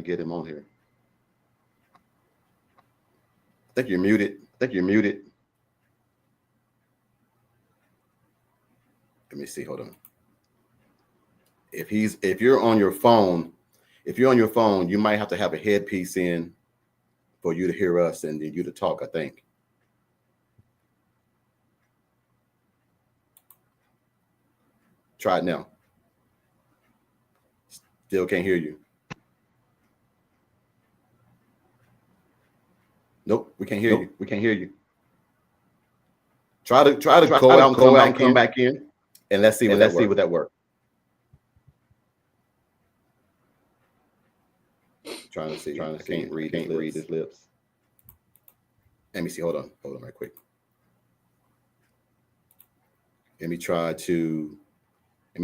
think you're muted. Let me see. Hold on. If you're on your phone, you might have to have a headpiece in for you to hear us and then you to talk, I think. Try it now. Still can't hear you. Nope, we can't hear you. Try to go out and come back in, and let's see what that works. Trying to see. I can't read his lips. Let me see. Hold on right quick. Let me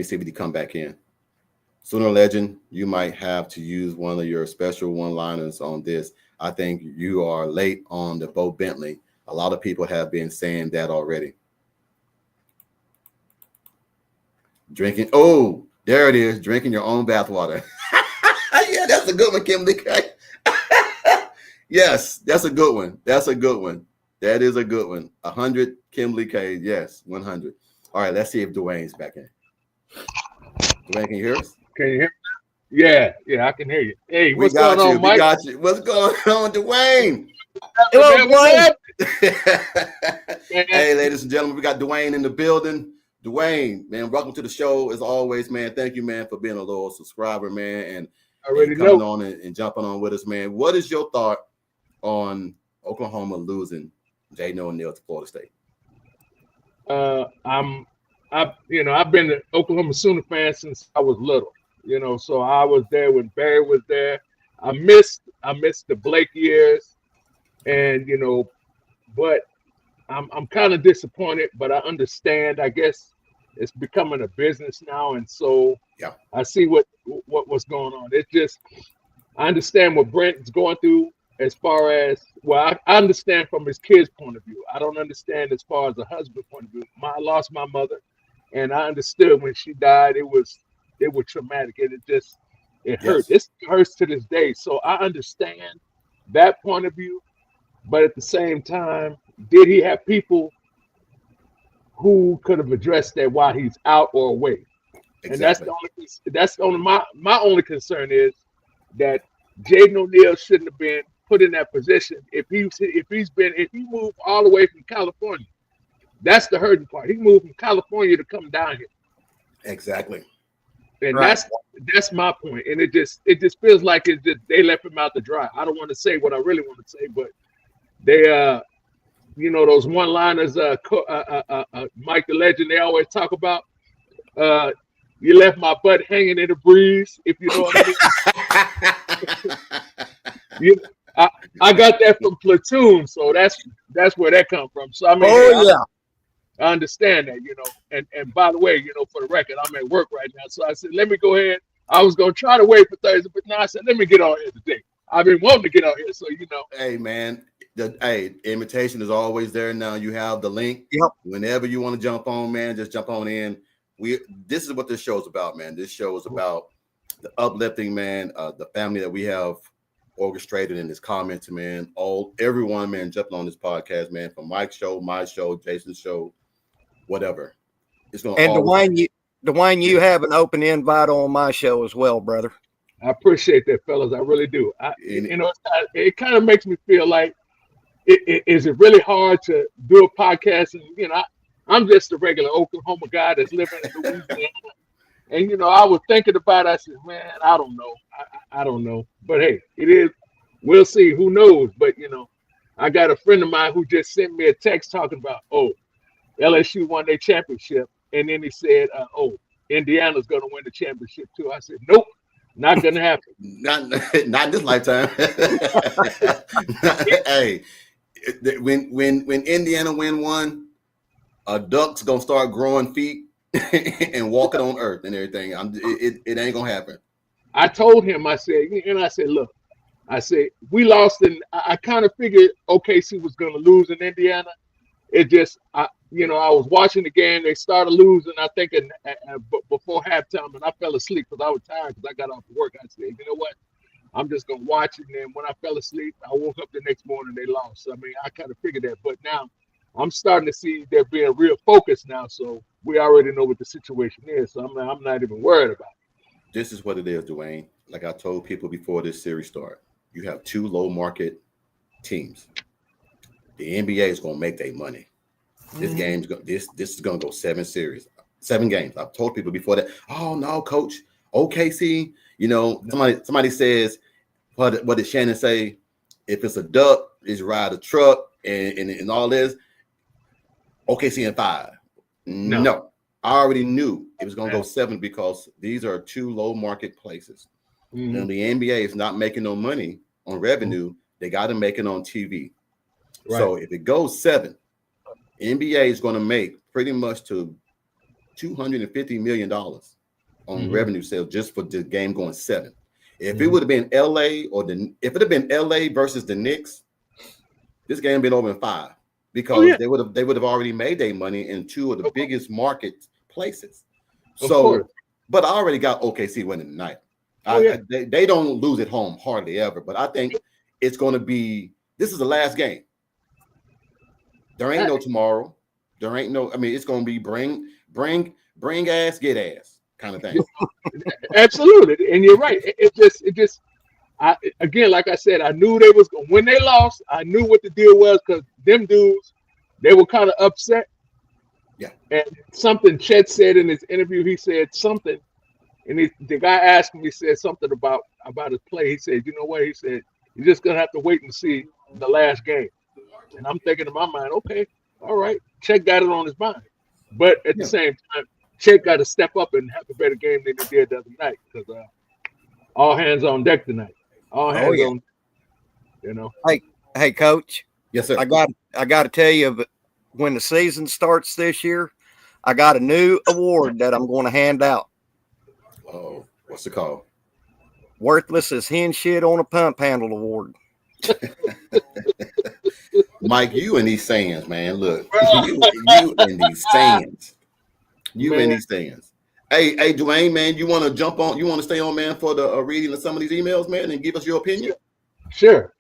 see if he come back in. Sooner Legend, you might have to use one of your special one-liners on this. I think you are late on the Bo Bentley. A lot of people have been saying that already. Drinking. Oh, there it is. Drinking your own bathwater. Yeah, that's a good one, Kimberly K. Yes, that's a good one. That is a good one. 100 Kimberly K. Yes, 100. All right, let's see if Dwayne's back in. Dwayne, can you hear us? Can you hear me? Yeah, I can hear you. Hey, what's going on, Mike? We got you. What's going on, Dwayne? Hello, Dwayne. Hey, ladies and gentlemen, we got Dwayne in the building. Dwayne, man, welcome to the show as always, man. Thank you, man, for being a loyal subscriber, man, and coming on and jumping on with us, man. What is your thought on Oklahoma losing Jaden O'Neal to Florida State? I've been an Oklahoma Sooner fan since I was little. So I was there when Barry was there. I missed the Blake years, and but I'm kind of disappointed. But I understand. I guess It's becoming a business now, and so Yeah. I see what's going on. It's just I understand what Brent is going through as far as I understand from his kid's point of view. I don't understand as far as a husband point of view. I lost my mother, and I understood when she died. It was traumatic, and it hurt. Yes. It hurts to this day. So I understand that point of view, but at the same time, did he have people who could have addressed that while he's out or away? Exactly. And that's the only my only concern is that Jaden O'Neal shouldn't have been put in that position if he moved all the way from California. That's the hurting part. He moved from California to come down here. Exactly. And Right. that's my point. And it just feels like they left him out to dry. I don't want to say what I really want to say, but they those one-liners Mike the Legend they always talk about. You left my butt hanging in the breeze, if you know what I mean. I got that from Platoon, so that's where that come from. So I mean, I understand that, and by the way, for the record, I'm at work right now, so I said let me go ahead. I was gonna try to wait for Thursday, but now I said let me get on here today. I've been wanting to get on here, so Hey man, the invitation is always there. Now you have the link. Yep. Whenever you want to jump on, man, just jump on in. This is what this show is about, man. This show is about the uplifting, man, the family that we have orchestrated in this comment, man. Everyone, man, jumping on this podcast, man, from Mike's show, my show, Jason's show, whatever. It's gonna. And Dwayne, you have an open invite on my show as well, brother. I appreciate that, fellas. I really do. It kind of makes me feel like is it really hard to do a podcast? And I'm just a regular Oklahoma guy that's living in Louisiana. And I was thinking about it. I said, man, I don't know. I don't know. But hey, it is. We'll see. Who knows? But I got a friend of mine who just sent me a text talking about, LSU won their championship, and then he said, Indiana's going to win the championship too. I said, nope, not going to happen. Not in this lifetime. Hey, when Indiana win one, a duck's gonna start growing feet and walking on earth and everything. It ain't gonna happen. I told him, I said, look, I said, we lost, and I kind of figured OKC was going to lose in Indiana. It just, I was watching the game. They started losing, I think, before halftime, and I fell asleep because I was tired because I got off work. I said, you know what? I'm just going to watch it. And then when I fell asleep, I woke up the next morning, they lost. So, I mean, I kind of figured that. But now I'm starting to see they're being real focused now. So we already know what the situation is. So I'm not even worried about it. This is what it is, Dwayne. Like I told people before this series started, you have two low market teams. The NBA is going to make their money. This game's this is going to go 7 games. I've told people before that. Oh no, coach, OKC. Somebody says, what did Shannon say? If it's a duck, it's ride a truck and all this. OKC in 5. No. I already knew it was going to go 7 because these are two low market places. And the NBA is not making no money on revenue. They got to make it on TV. Right. So if it goes 7, NBA is going to make pretty much to $250 million on revenue sales just for the game going 7. If it would have been LA if it had been LA versus the Knicks, this game been over in 5 because they would have already made their money in 2 of the biggest market places. But I already got OKC winning tonight. They don't lose at home hardly ever, but I think it's going to be. This is the last game. There ain't no tomorrow. There ain't no. I mean, it's going to be bring ass, get ass kind of thing. Absolutely, and you're right. It just. Again, like I said, I knew they was going. When they lost, I knew what the deal was because them dudes, they were kind of upset. Yeah. And something Chet said in his interview, he said something, and the guy asked him. He said something about his play. He said, "You know what?" He said, "You're just gonna have to wait and see the last game." And I'm thinking in my mind, okay, all right, Chet got it on his mind, but at the same time, Chet got to step up and have a better game than he did the other night because all hands on deck tonight. All hands on, Hey, Coach. Yes, sir. I got to tell you, when the season starts this year, I got a new award that I'm going to hand out. Oh, what's it called? Worthless as hen shit on a pump handle award. Mike, you and these sayings, man. Look, you and these sayings. You and these sayings. Hey, Dwayne, man, you want to jump on? You want to stay on, man, for the reading of some of these emails, man, and give us your opinion? Sure.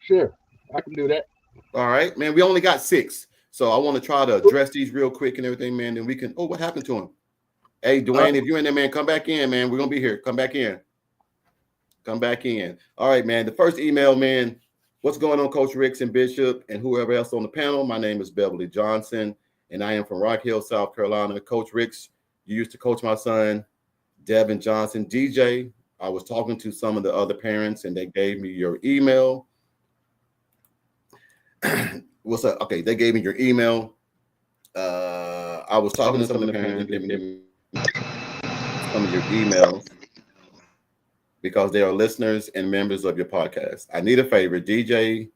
I can do that. All right, man. We only got 6, so I want to try to address these real quick and everything, man. Then we can. Oh, what happened to him? Hey, Dwayne, if you're in there, man, come back in, man. We're gonna be here. Come back in. Come back in. All right, man. The first email, man. What's going on, Coach Ricks and Bishop and whoever else on the panel? My name is Beverly Johnson, and I am from Rock Hill, South Carolina. Coach Ricks, you used to coach my son, Devin Johnson. DJ, I was talking to some of the other parents, and they gave me your email. What's up? Okay, they gave me your email. I was talking to some of the parents and giving them some of your emails because they are listeners and members of your podcast. I need a favor. DJ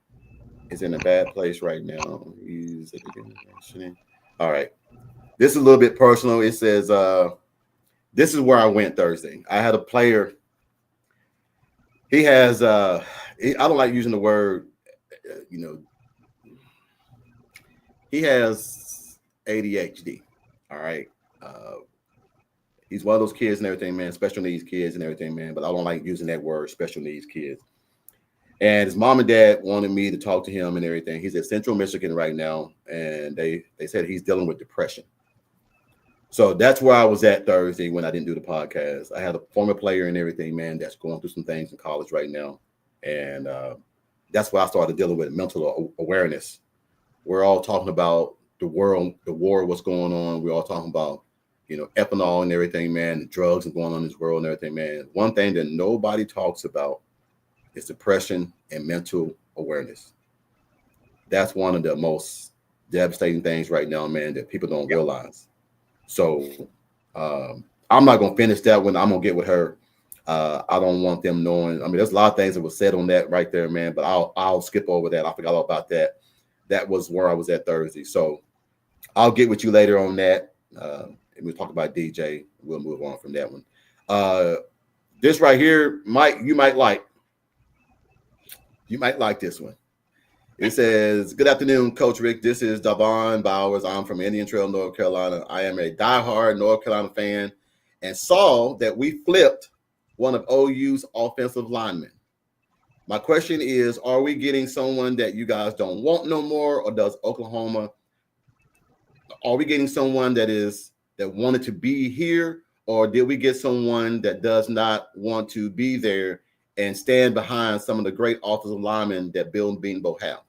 is in a bad place right now. He's all right. This is a little bit personal. It says, this is where I went Thursday. I had a player. He has, I don't like using the word, he has ADHD. All right. He's one of those kids and everything, man, special needs kids and everything, man. But I don't like using that word, special needs kids. And his mom and dad wanted me to talk to him and everything. He's at Central Michigan right now. And they said he's dealing with depression. So that's where I was at Thursday when I didn't do the podcast. I had a former player and everything, man, that's going through some things in college right now. And that's why I started dealing with mental awareness. We're all talking about the world, the war, what's going on. We're all talking about, ethanol and everything, man, the drugs and going on in this world and everything, man. One thing that nobody talks about is depression and mental awareness. That's one of the most devastating things right now, man, that people don't realize. So I'm not going to finish that one. I'm going to get with her. I don't want them knowing. I mean, there's a lot of things that were said on that right there, man, but I'll skip over that. I forgot all about that. That was where I was at Thursday. So I'll get with you later on that. And we'll talk about DJ. We'll move on from that one. This right here, Mike, you might like this one. It says, good afternoon, Coach Rick. This is Davon Bowers. I'm from Indian Trail, North Carolina. I am a diehard North Carolina fan and saw that we flipped one of OU's offensive linemen. My question is, are we getting someone that you guys don't want no more, or does Oklahoma, are we getting someone that wanted to be here, or did we get someone that does not want to be there and stand behind some of the great offensive linemen that Bill and Beanbo have?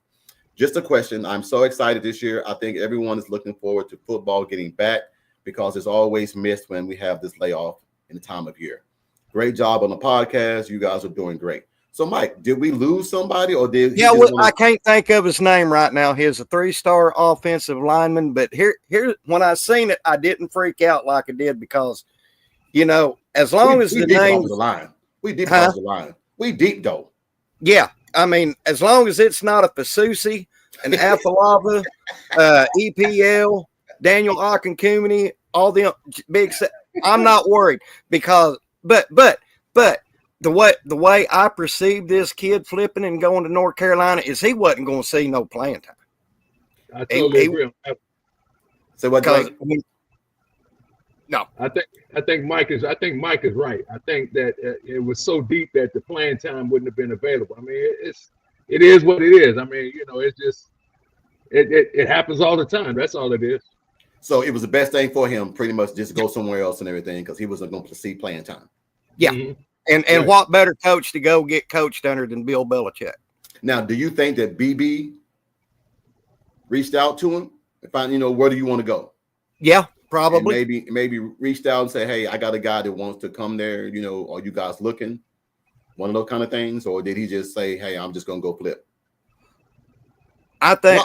Just a question. I'm so excited this year. I think everyone is looking forward to football getting back because it's always missed when we have this layoff in the time of year. Great job on the podcast. You guys are doing great. So, Mike, did we lose somebody, or did? Yeah, I can't think of his name right now. He's a 3-star offensive lineman, but here, when I seen it, I didn't freak out like I did because, as long as the name, we deep off the line. We deep though. Yeah, I mean, as long as it's not a Fasusi, an Afalava, EPL, Daniel Akinkumeni, all the big, I'm not worried because, but. The way I perceive this kid flipping and going to North Carolina is he wasn't going to see no playing time. I totally agree. So what? No, I think Mike is right. I think that it was so deep that the playing time wouldn't have been available. I mean, it is what it is. I mean, it's just it happens all the time. That's all it is. So it was the best thing for him, pretty much, just go somewhere else and everything because he wasn't going to see playing time. Yeah. Mm-hmm. And what better coach to go get coached under than Bill Belichick? Now, do you think that BB reached out to him and find, where do you want to go? Yeah, probably. And maybe reached out and say, hey, I got a guy that wants to come there. Are you guys looking? One of those kind of things, or did he just say, hey, I'm just gonna go flip? I think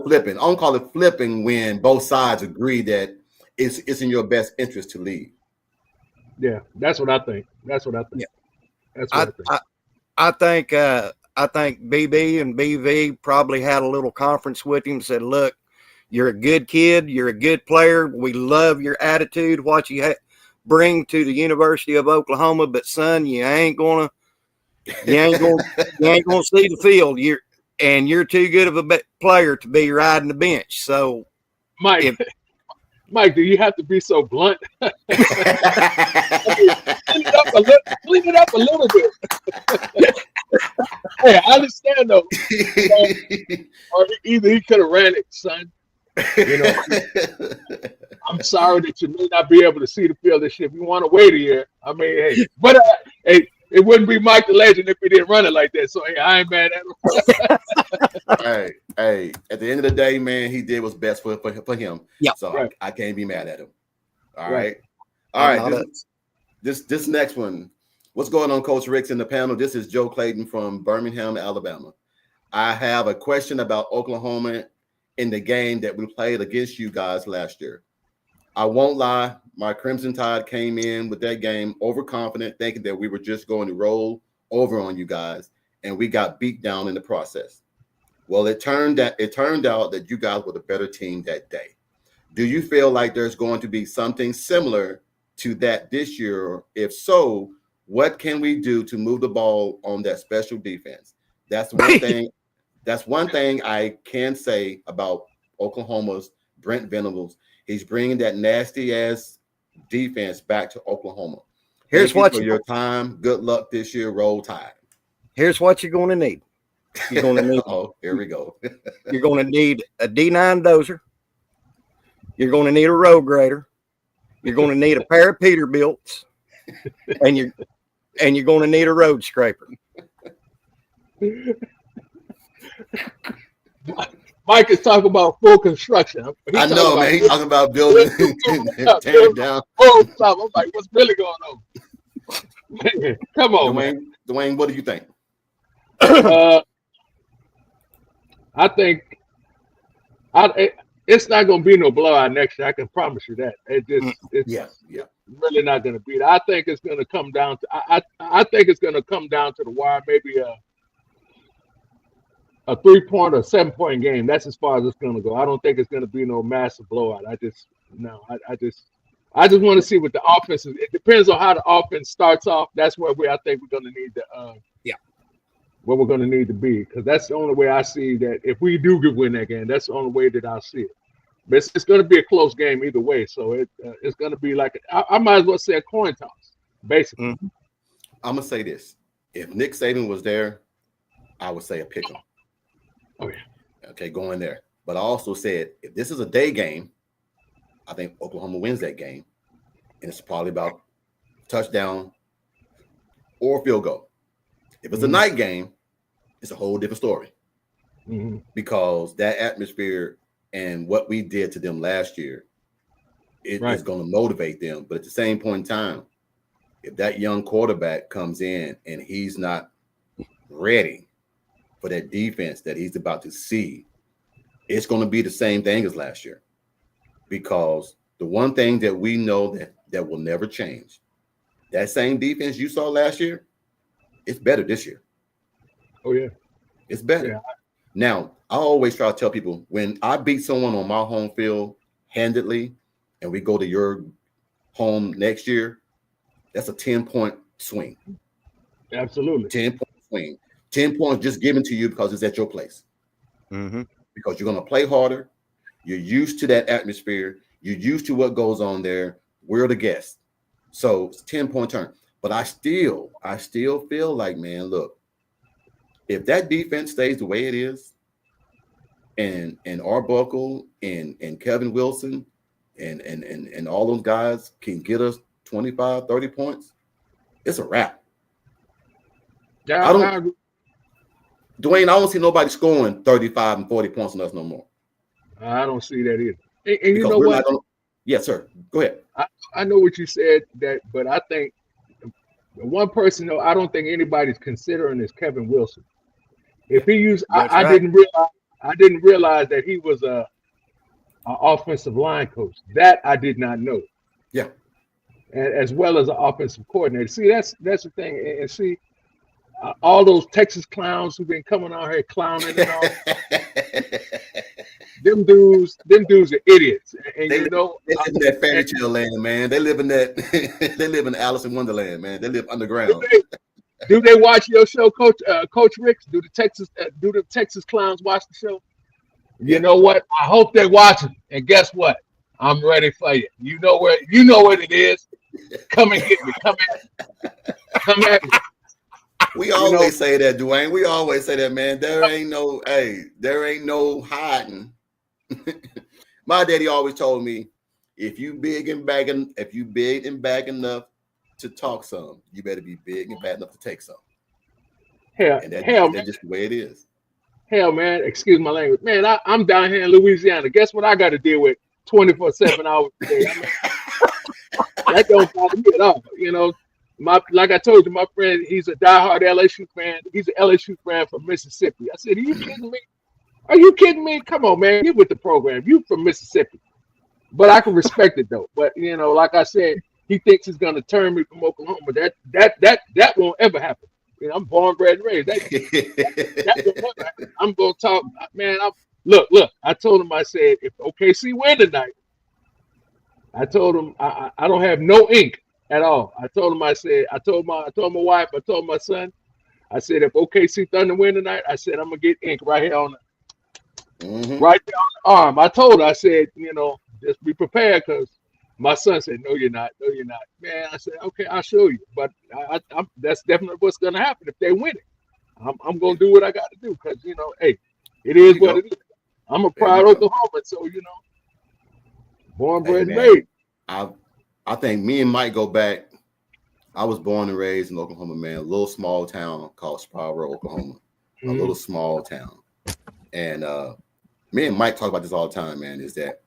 flipping. I don't call it flipping when both sides agree that it's in your best interest to leave. Yeah, that's what I think. Yeah. That's what I think. I think BB and BV probably had a little conference with him and said, look, You're a good kid. You're a good player. We love your attitude, what you bring to the University of Oklahoma. But son, you ain't gonna see the field. You're too good of a player to be riding the bench. So, Mike, do you have to be so blunt? Clean it up a little bit. Hey, I understand though. Or either he could have ran it, son. You know, I'm sorry that you may not be able to see the field this year. If you want to wait a year, I mean, hey, but hey, it wouldn't be Mike the Legend if he didn't run it like that. So hey, I ain't mad at hey, him. at the end of the day, man, he did what's best for him. Yeah. So right. I can't be mad at him. All Right. right. This next one. What's going on, Coach Ricks in the panel? This is Joe Clayton from Birmingham, Alabama. I have a question about Oklahoma in the game that we played against you guys last year. I won't lie, my Crimson Tide came in with that game overconfident, thinking that we were just going to roll over on you guys, and we got beat down in the process. Well, it turned out that you guys were the better team that day. Do you feel like there's going to be something similar to that this year? If so, what can we do to move the ball on that special defense? That's one thing. That's one thing I can say about Oklahoma's Brent Venables. He's bringing that nasty ass defense back to Oklahoma. Here's what for your time. Good luck this year. Roll Tide. Here's what you're going to need. You're going to need. Oh, here we go. You're going to need a D9 dozer. You're going to need a road grader. You're going to need a pair of Peterbilts, and you're going to need a road scraper. Mike is talking about full construction. I know, man. He's talking about building and tearing down. I'm like, what's really going on? Man, come on, Dwayne, what do you think? I think it's not going to be no blowout next year. I can promise you that. It's really not going to be. I think it's going to come down to. I think it's going to come down to the wire. Maybe a 3-point or 7-point game. That's as far as it's going to go. I don't think it's going to be no massive blowout. I just want to see what the offense is. It depends on how the offense starts off. That's where I think we're going to need to where we're going to need to be, because that's the only way I see that if we do win that game, that's the only way that I see it. But it's going to be a close game either way. So it's going to be like I might as well say a coin toss, basically. Mm-hmm. I'm gonna say this: if Nick Saban was there, I would say a pick 'em. Oh yeah. Okay, go in there. But I also said if this is a day game, I think Oklahoma wins that game, and it's probably about touchdown or field goal. If it's a night game, it's a whole different story, because that atmosphere and what we did to them last year, it is going to motivate them. But at the same point in time, if that young quarterback comes in and he's not ready for that defense that he's about to see, it's going to be the same thing as last year. Because the one thing that we know that will never change, that same defense you saw last year, it's better this year. Oh, yeah. It's better. Yeah. Now, I always try to tell people, when I beat someone on my home field handedly and we go to your home next year, that's a 10-point swing. Absolutely. 10-point swing. 10 points just given to you because it's at your place. Mm-hmm. Because you're going to play harder. You're used to that atmosphere. You're used to what goes on there. We're the guests. So it's 10-point turn. But I still feel like, man, look, if that defense stays the way it is, and Arbuckle and Kevin Wilson and all those guys can get us 25, 30 points, it's a wrap. Yeah, Dwayne, I don't see nobody scoring 35 and 40 points on us no more. I don't see that either. And you know what? Yes, sir. Go ahead. I know what you said, but I think the one person though I don't think anybody's considering is Kevin Wilson. If he used, I didn't realize that he was a offensive line coach. That I did not know. Yeah, as well as an offensive coordinator. See, that's the thing. And see, all those Texas clowns who've been coming out here clowning and all, them dudes are idiots. And They you live, know, they live in that fairy tale land, man. They live in that. They live in Alice in Wonderland, man. They live underground. do they watch your show, Coach Ricks? Do the Texas clowns watch the show? You Yeah. know what? I hope they're watching. And guess what? I'm ready for you. You know what it is. Come and get me. Come at me. We always say that, Dwayne. We always say that, man. There ain't no hiding. My daddy always told me, if you big and bad enough to talk some, you better be big and bad enough to take some. And that's just the way it is. Hell, man, excuse my language. Man, I'm down here in Louisiana. Guess what I got to deal with 24/7 hours a day? I mean, that don't bother me at all. You know, like I told you, my friend, he's a diehard LSU fan. He's an LSU fan from Mississippi. I said, are you kidding me? Are you kidding me? Come on, man. You with the program. You from Mississippi. But I can respect it, though. But, you know, like I said, he thinks he's going to turn me from Oklahoma. That won't ever happen. You know, I'm born, bred, and raised. That won't ever happen. I'm going to talk. Man, look. I told him, I said, if OKC win tonight, I told him I don't have no ink at all. I told him, I told my wife, I told my son, I said, if OKC Thunder win tonight, I said, I'm going to get ink right here on right there on the arm. I told her, I said, you know, just be prepared, because my son said, no, you're not. No, you're not. Man, I said, okay, I'll show you. But that's definitely what's going to happen if they win it. I'm going to do what I got to do, because, you know, hey, it is what it is. I'm a proud Oklahoman, so, you know, born, bred, and raised. I think me and Mike go back. I was born and raised in Oklahoma, man, a little small town called Sparrow, Oklahoma, a little small town. And me and Mike talk about this all the time, man, is that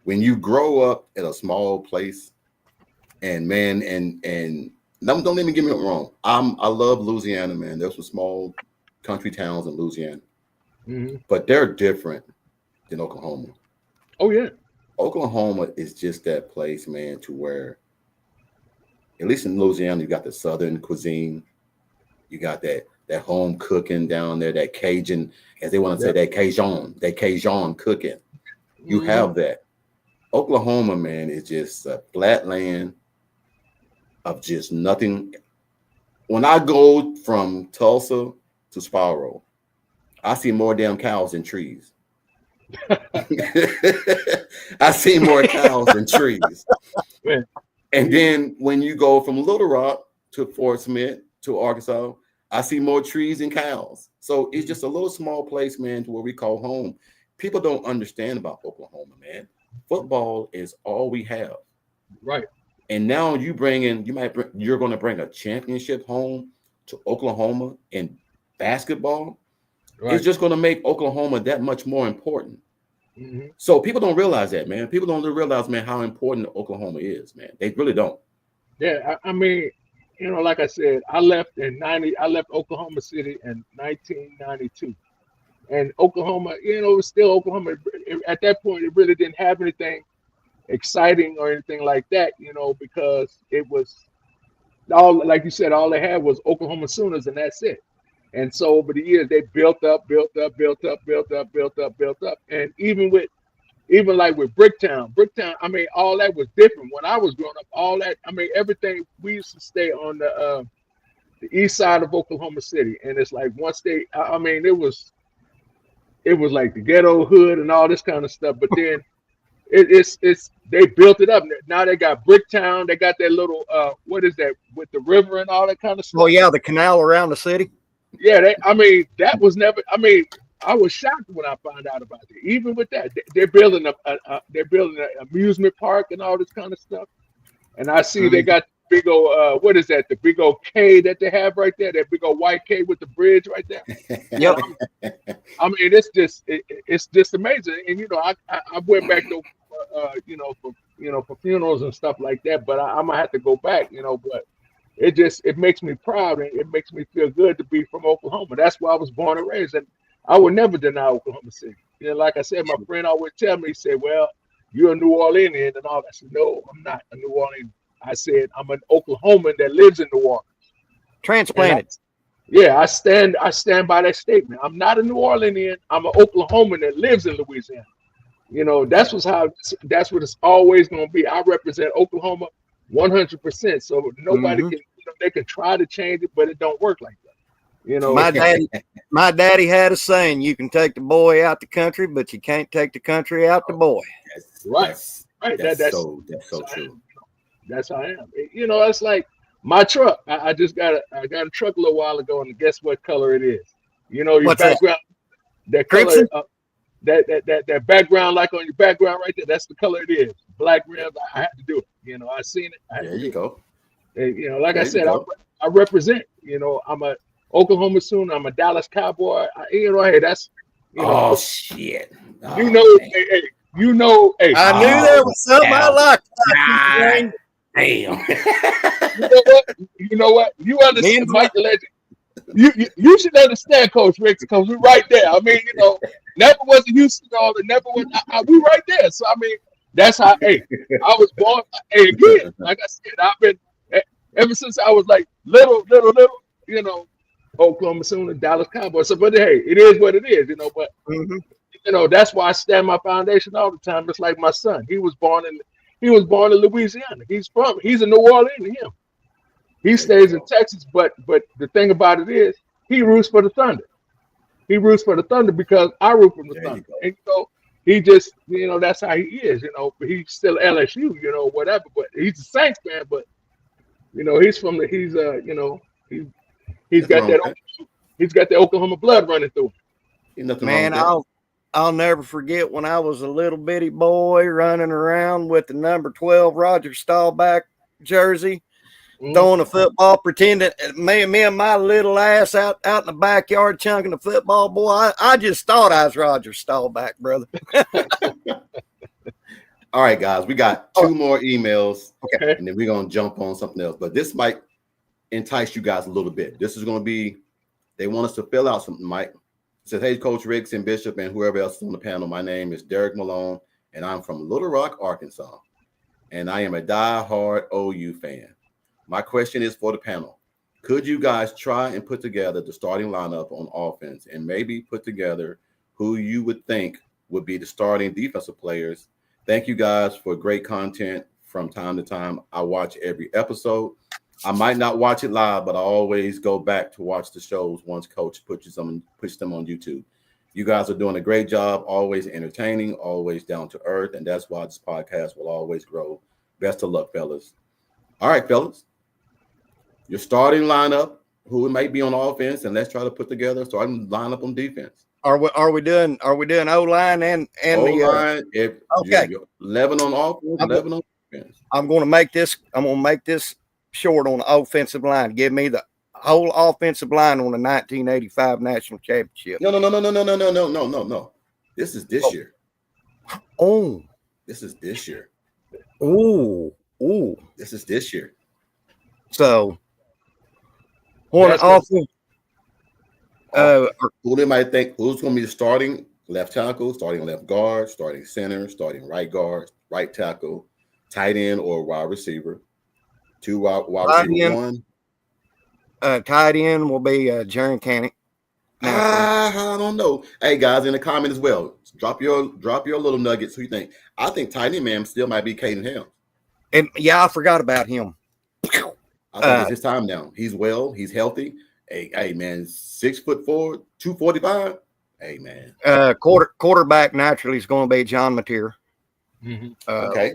when you grow up in a small place, and man, and don't let me get me wrong, I love Louisiana, man. There's some small country towns in Louisiana, but they're different than Oklahoma. Oh yeah, Oklahoma is just that place, man, to where, at least in Louisiana, you got the Southern cuisine, you got that home cooking down there, that Cajun, as they want to say, that Cajun cooking. You have that. Oklahoma, man, is just a flat land of just nothing. When I go from Tulsa to Sparrow, I see more damn cows than trees. I see more cows than trees. And then when you go from Little Rock to Fort Smith to Arkansas, I see more trees than cows. So it's just a little small place, man, to where we call home. People don't understand about Oklahoma, man. Football is all we have. Right. And now you're going to bring a championship home to Oklahoma in basketball. Right. It's just going to make Oklahoma that much more important. So people don't realize that, man. People don't realize, man, how important Oklahoma is, man. They really don't. Yeah, I mean, you know, like I said, I left Oklahoma City in 1992. And Oklahoma, you know, it was still Oklahoma. At that point, it really didn't have anything exciting or anything like that, you know, because it was all, like you said, all they had was Oklahoma Sooners, and that's it. And so over the years, they built up. And even like with Bricktown, I mean, all that was different. When I was growing up, all that, I mean, everything, we used to stay on the east side of Oklahoma City. And it's like once I mean, it was like the ghetto hood and all this kind of stuff. But then they built it up. Now they got Bricktown. They got that little, what is that, with the river and all that kind of stuff. Oh, yeah, the canal around the city. Yeah, that was never. I mean, I was shocked when I found out about it. Even with that, they're building an amusement park and all this kind of stuff. And I see they got big old, what is that? The big old K that they have right there. That big old white K with the bridge right there. Yep. I mean, it's just amazing. And you know, I went back to, for funerals and stuff like that. But I'm gonna have to go back, you know. But it makes me proud, and it makes me feel good to be from Oklahoma. That's where I was born and raised, and I would never deny Oklahoma City. You know, like I said, my friend always tell me, he said, "Well, you're a New Orleanian and all that." I said, "No, I'm not a New Orleanian." I said, "I'm an Oklahoman that lives in New Orleans." Transplanted. Yeah, I stand by that statement. I'm not a New Orleanian. I'm an Oklahoman that lives in Louisiana. You know, that's what it's always going to be. I represent Oklahoma 100%. So nobody can, they can try to change it, but it don't work like that. You know, my daddy had a saying: you can take the boy out the country, but you can't take the country out the boy. That's That's so true. That's how I am. You know, it's like my truck. I got a truck a little while ago, and guess what color it is? You know, your What's background, that Crimson? color, that background, like on your background right there. That's the color it is. Black rims. I had to do it. You know, I seen it. There you go. And, you know, like I said, I represent. You know, I'm a Oklahoma Sooner. I'm a Dallas Cowboy. You know, hey, that's. You know, shit. You know, hey, you know, hey. I knew there was something I liked. Damn. You know what? You understand, Mike the Legend. You should understand, Coach Rick, because we're right there. I mean, you know, never was a Houston all, and never was. We right there. So I mean, that's how. Hey, I was born. Hey, again, like I said, I've been ever since I was like little. You know, Oklahoma Sooner, Dallas Cowboys. So, but hey, it is what it is. You know, but you know, that's why I stand my foundation all the time. It's like my son. He was born in Louisiana. He's a New Orleans. He stays in Texas, but the thing about it is he roots for the Thunder. He roots for the Thunder because I root for the Thunder. And so he just, you know, that's how he is, you know, but he's still LSU, you know, whatever. But he's a Saints fan, but you know, he's got that Oklahoma blood running through him. Man, I'll never forget when I was a little bitty boy running around with the number 12 Roger Staubach jersey, throwing a football, pretending me and my little ass out in the backyard chunking the football. Boy, I just thought I was Roger Staubach, brother. All right, guys, we got two more emails, and then we're going to jump on something else. But this might entice you guys a little bit. This is going to be, they want us to fill out something, Mike. It says, hey, Coach Riggs and Bishop and whoever else is on the panel. My name is Derek Malone, and I'm from Little Rock, Arkansas. And I am a diehard OU fan. My question is for the panel. Could you guys try and put together the starting lineup on offense and maybe put together who you would think would be the starting defensive players? Thank you guys for great content from time to time. I watch every episode. I might not watch it live, but I always go back to watch the shows once Coach puts them on YouTube. You guys are doing a great job, always entertaining, always down to earth, and that's why this podcast will always grow. Best of luck, fellas. All right, fellas. Your starting lineup, who it might be on offense, and let's try to put together a starting lineup on defense. Are we doing O-line and O-line? Okay. 11 on offense, 11 on defense. I'm going to make this short on the offensive line. Give me the whole offensive line on the 1985 national championship. No. This is this year. Oh. This is this year. Oh. This is this year. So, on the offense, who they might think who's going to be the starting left tackle, starting left guard, starting center, starting right guard, right tackle, tight end or wide receiver, two wide receiver, one. Tight end will be Jaron Cannick. I don't know. Hey guys, in the comment as well, drop your little nuggets. Who you think? I think tight end man still might be Caden Helms. And yeah, I forgot about him. I think it's his time now. He's well. He's healthy. Hey man, 6'4", 245. Hey man. Quarterback naturally is going to be John Mateer. Okay.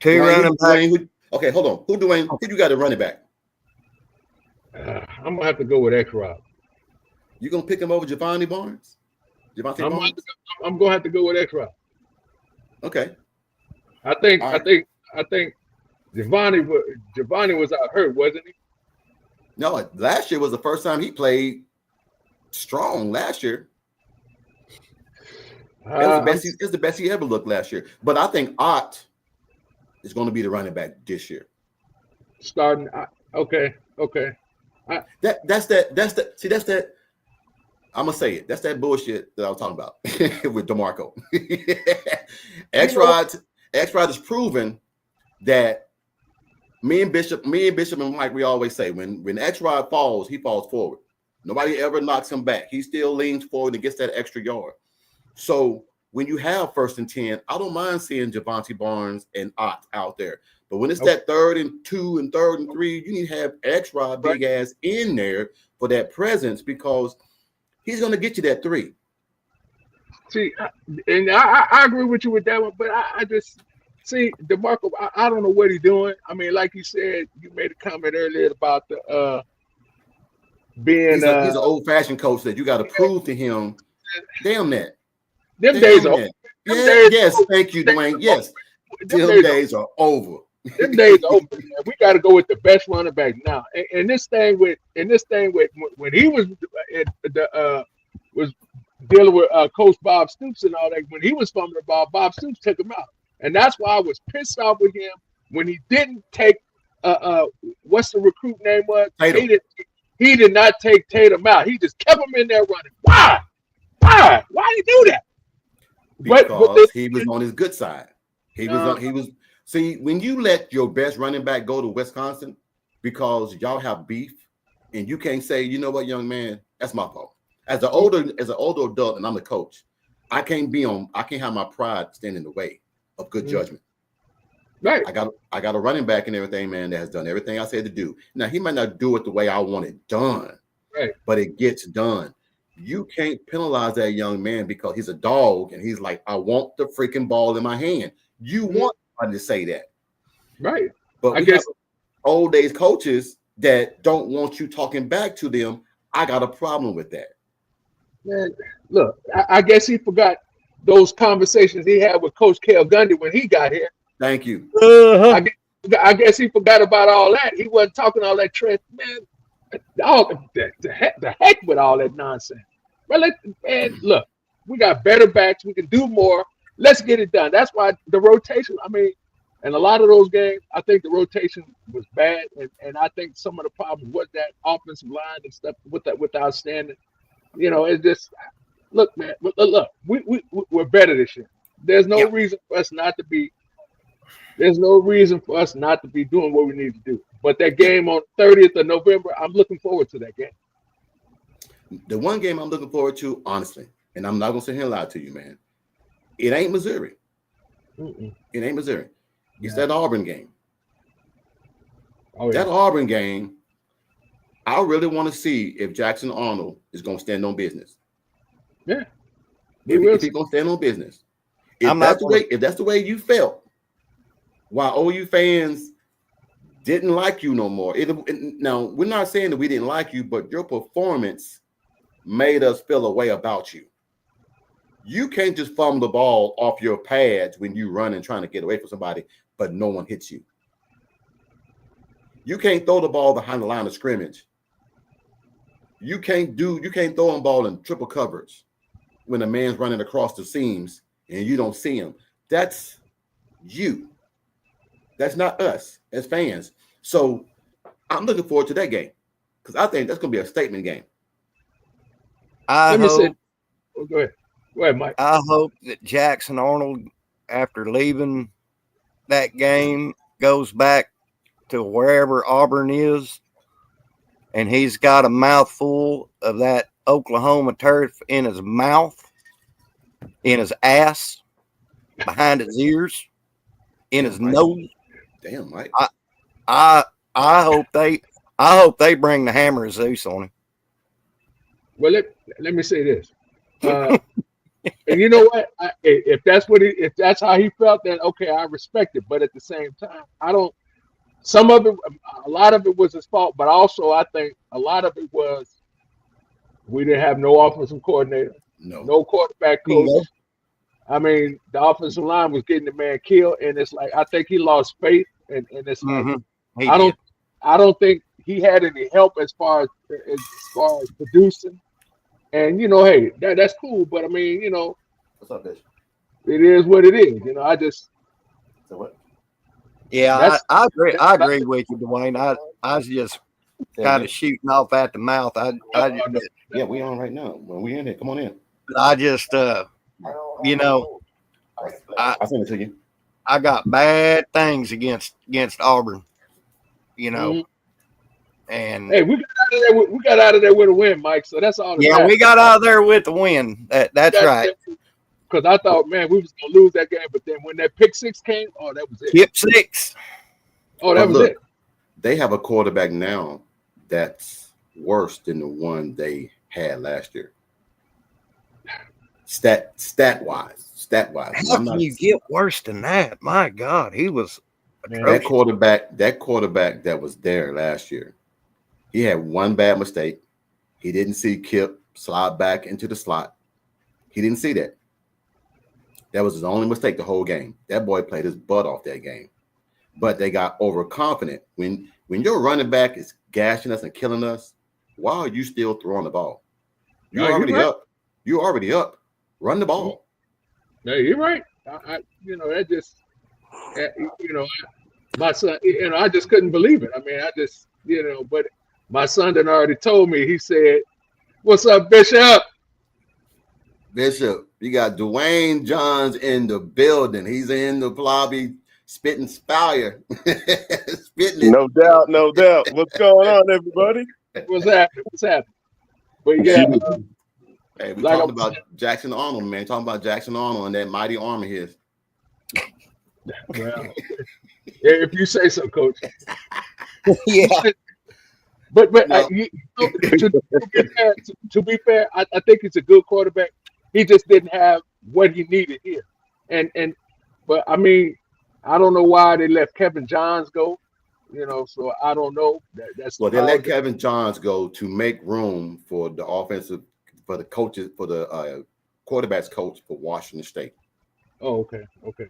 Two running back. Okay, hold on. Who you got at running back? I'm gonna have to go with X-Rob. You gonna pick him over Javante Barnes? I'm gonna have to go with X-Rob. Okay. I think Javante was out hurt, wasn't he? No, last year was the first time he played strong. Last year, it's the best he ever looked last year. But I think Ott is going to be the running back this year. Starting, okay. That's that. I'm gonna say it. That's that bullshit that I was talking about with DeMarco. X-Rod has proven that Me and Bishop and Mike, we always say when X-Rod falls, he falls forward. Nobody ever knocks him back. He still leans forward and gets that extra yard. So when you have 1st and 10, I don't mind seeing Javonte Barnes and Ott out there. But when it's that 3rd and 2 and 3rd and 3, you need to have X-Rod big ass in there for that presence, because he's going to get you that 3. See, and I agree with you with that one, but I just see DeMarco. I don't know what he's doing. I mean, like you said, you made a comment earlier about the being. He's an old-fashioned coach that you got to prove to him. Damn that. Them days are over. Yes, thank you, Dwayne. Yes, them days are over. Them days are over. Man. We got to go with the best running back now. And this thing with when he was was dealing with Coach Bob Stoops and all that, when he was fumbling the ball, Bob Stoops took him out, and that's why I was pissed off with him when he didn't take what's the recruit name was? He did not take Tatum out. He just kept him in there running. Why? Why did he do that? Because he was on his good side. He was. See, when you let your best running back go to Wisconsin because y'all have beef, and you can't say, you know what, young man, that's my fault. As an older adult, and I'm the coach, I can't have my pride stand in the way of good judgment. Right. I got a running back and everything, man, that has done everything I said to do. Now, he might not do it the way I want it done, right, but it gets done. You can't penalize that young man because he's a dog and he's like, I want the freaking ball in my hand. You want somebody to say that. Right. But I guess old days coaches that don't want you talking back to them. I got a problem with that. Man, look, I guess he forgot those conversations he had with Coach Cale Gundy when he got here. Thank you. I guess he forgot about all that. He wasn't talking all that trash, man. The heck with all that nonsense. Well, man, look, we got better backs. We can do more. Let's get it done. That's why the rotation. I mean, and a lot of those games, I think the rotation was bad, and I think some of the problems was that offensive line and stuff with outstanding. You know, it's just look, man. Look, we're better this year. There's no reason for us not to be. There's no reason for us not to be doing what we need to do. But that game on 30th of November, I'm looking forward to that game. The one game I'm looking forward to, honestly, and I'm not going to sit here and lie to you, man. It ain't Missouri. It ain't Missouri. It's that Auburn game. Oh, yeah. That Auburn game, I really want to see if Jackson Arnold is going to stand on business. Yeah. If he's going to stand on business. If that's the way you felt, while OU fans didn't like you no more. Now, we're not saying that we didn't like you, but your performance made us feel a way about you. You can't just fumble the ball off your pads when you run and trying to get away from somebody, but no one hits you. You can't throw the ball behind the line of scrimmage. You can't throw a ball in triple coverage when a man's running across the seams and you don't see him. That's you. That's not us as fans. So I'm looking forward to that game because I think that's going to be a statement game. Go ahead, Mike. I hope that Jackson Arnold, after leaving that game, goes back to wherever Auburn is, and he's got a mouthful of that Oklahoma turf in his mouth, in his ass, behind his ears, in his nose. Damn, Mike. I hope they bring the hammer of Zeus on him. Well, let me say this. And you know what? If that's how he felt, then okay, I respect it. But at the same time, a lot of it was his fault, but also I think a lot of it was we didn't have no offensive coordinator, no quarterback coach. I mean, the offensive line was getting the man killed, and it's like I think he lost faith, and it's like I don't think he had any help as far as producing. And you know, hey, that's cool, but I mean, you know, what's up, bitch? It is what it is. You know, I just. So what? Yeah, I agree. I agree with you, Dwayne. I was just kind of shooting off at the mouth. Yeah, we on right now. When we in here, come on in. I just, you know, I'll send it to you. I got bad things against Auburn. you know. And hey, we got out of there with a win, Mike. So that's all. Yeah, we got out of there with the win. That's right. Because I thought, man, we was gonna lose that game, but then when that pick six came, oh, that was it. Tip six. Oh, that was it. They have a quarterback now that's worse than the one they had last year. Stat wise. How can you get worse than that? My God, he was that quarterback that was there last year. He had one bad mistake. He didn't see Kip slide back into the slot. He didn't see that. That was his only mistake the whole game. That boy played his butt off that game. But they got overconfident. When your running back is gashing us and killing us, why are you still throwing the ball? You're already up. You're already up. Run the ball. No, you're right. That just, my son, I just couldn't believe it. I mean, but my son done already told me. He said, "What's up, Bishop?" Bishop, you got Dwayne Johns in the building. He's in the lobby spitting fire. Spitting it. No doubt. What's going on, everybody? What's happening? But yeah. Hey, we talking about Jackson Arnold, man. Talking about Jackson Arnold and that mighty arm of his. Well, if you say so, Coach. Yeah. But no. To be fair, I think he's a good quarterback. He just didn't have what he needed here. But I mean, I don't know why they let Kevin Johns go. So I don't know. They let Kevin Johns go to make room for the coaches, for the quarterbacks coach for Washington State. Oh, okay.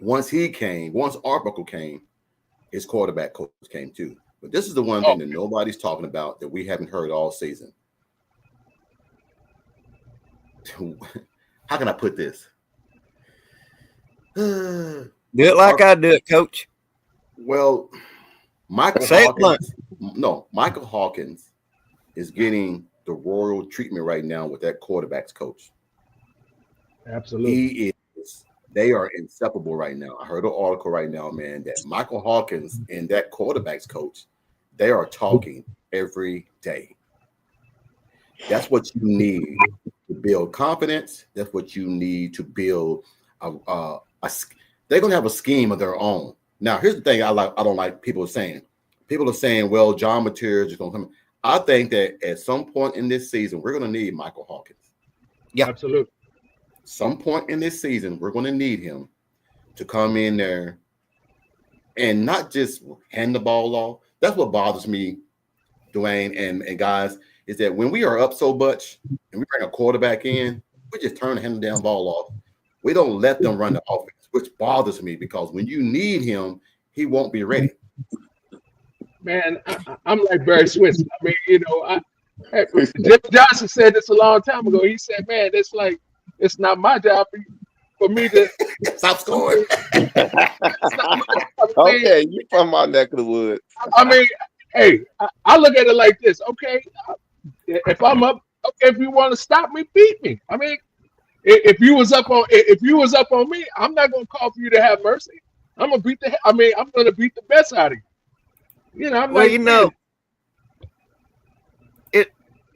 Once Arbuckle came, his quarterback coach came too. But this is the one thing that nobody's talking about that we haven't heard all season. How can I put this? Do it like I do it, Coach. Well, Michael Hawkins is getting the royal treatment right now with that quarterback's coach. Absolutely. They are inseparable right now. I heard an article right now, man, that Michael Hawkins and that quarterback's coach, they are talking every day. That's what you need to build confidence. That's what you need to build they're going to have a scheme of their own. Now, here's the thing I don't like people saying. People are saying, well, John Mateer is going to come. I think that at some point in this season, we're going to need Michael Hawkins. Yeah, absolutely. Some point in this season, we're going to need him to come in there and not just hand the ball off. That's what bothers me, Dwayne and guys, is that when we are up so much and we bring a quarterback in, we just turn the hand down ball off. We don't let them run the offense, which bothers me because when you need him, he won't be ready. Man, I'm like Barry Switzer. I mean, Jim Johnson said this a long time ago. He said, man, it's not my job for me to stop scoring. Okay, you from my neck of the woods. I mean, hey, I look at it like this. Okay, if I'm up, okay, if you want to stop me, beat me. I mean, if you was up on me, I'm not gonna call for you to have mercy. I'm gonna beat the best out of you.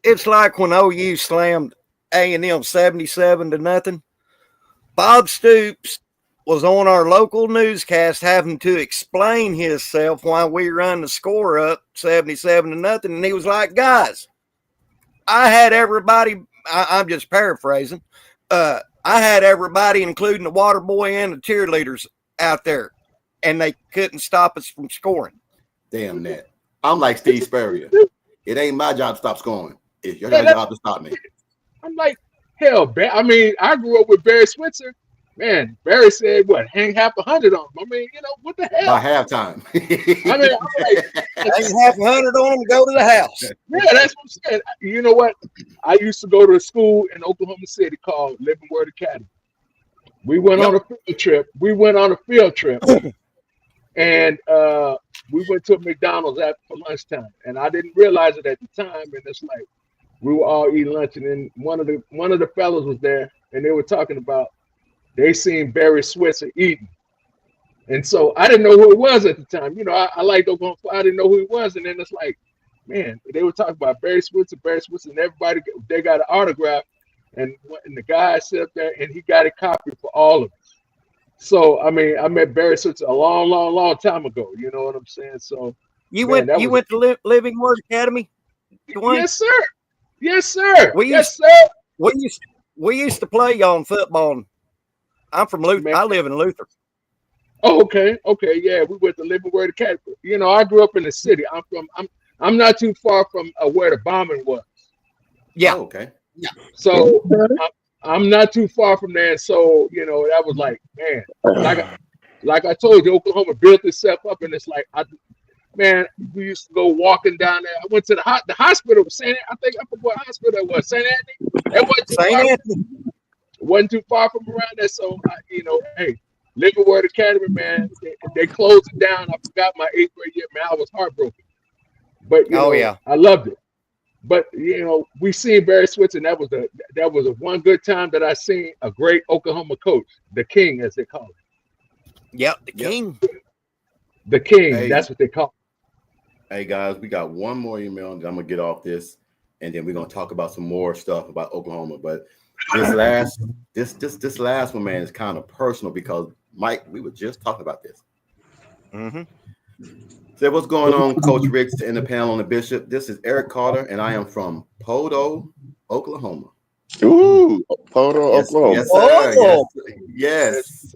It's like when OU slammed A&M 77-0. Bob Stoops was on our local newscast having to explain himself why we run the score up 77-0, and he was like, guys, I had everybody, I'm just paraphrasing, I had everybody, including the water boy and the cheerleaders out there, and they couldn't stop us from scoring. Damn that. I'm like Steve Spurrier. It ain't my job to stop scoring. It's your job to stop me. I'm like, hell, I mean, I grew up with Barry Switzer. Man, Barry said, what, hang half 100 on him. I mean, what the hell? By halftime. I mean, I'm like, hang half 100 on him and go to the house. Yeah, that's what I'm saying. You know what? I used to go to a school in Oklahoma City called Living Word Academy. We went on a field trip. And we went to a McDonald's for lunchtime, and I didn't realize it at the time. And it's like we were all eating lunch, and then one of the fellows was there, and they were talking about they seen Barry Switzer eating, And so I didn't know who it was at the time. You know, I liked Oklahoma. I didn't know who he was. And then it's like, man, they were talking about Barry Switzer, and everybody, they got an autograph. And the guy sat up there and he got a copy for all of us. So, I mean, I met Barry Switzer a long time ago. You know what I'm saying? So, You man, went to Living Word Academy, Dwayne? Yes, sir. Yes, sir. We yes, used- sir. We used to play on football. I'm from Luther. Man. I live in Luther. Oh, okay. Yeah, we went to Living Word Academy. You know, I grew up in the city. I'm not too far from where the bombing was. Yeah. Oh, okay. So I'm not too far from there. So, you know, that was like, man, like I told you, Oklahoma built itself up, and it's like, man, we used to go walking down there. I went to the hospital, I forgot what hospital it was, St. Anthony. It wasn't too far from around there. So, you know, hey, Living Word Academy, man, they closed it down. I forgot my 8th grade year, man. I was heartbroken. But, you know, I loved it. But, you know, we seen Barry Switzer, and that was a one good time that I seen a great Oklahoma coach, the King, as they call it. Yep, the King. The King, Hey. that's what they call it. Hey guys, we got one more email, and I'm gonna get off this, and then we're gonna talk about some more stuff about Oklahoma. But this last one, man, is kind of personal because Mike, we were just talking about this. Mm-hmm. So what's going on, Coach Ricks and the panel on the Bishop? This is Eric Carter, and I am from Podo, Oklahoma. Ooh, Podo, Oklahoma. Yes, sir. Yes.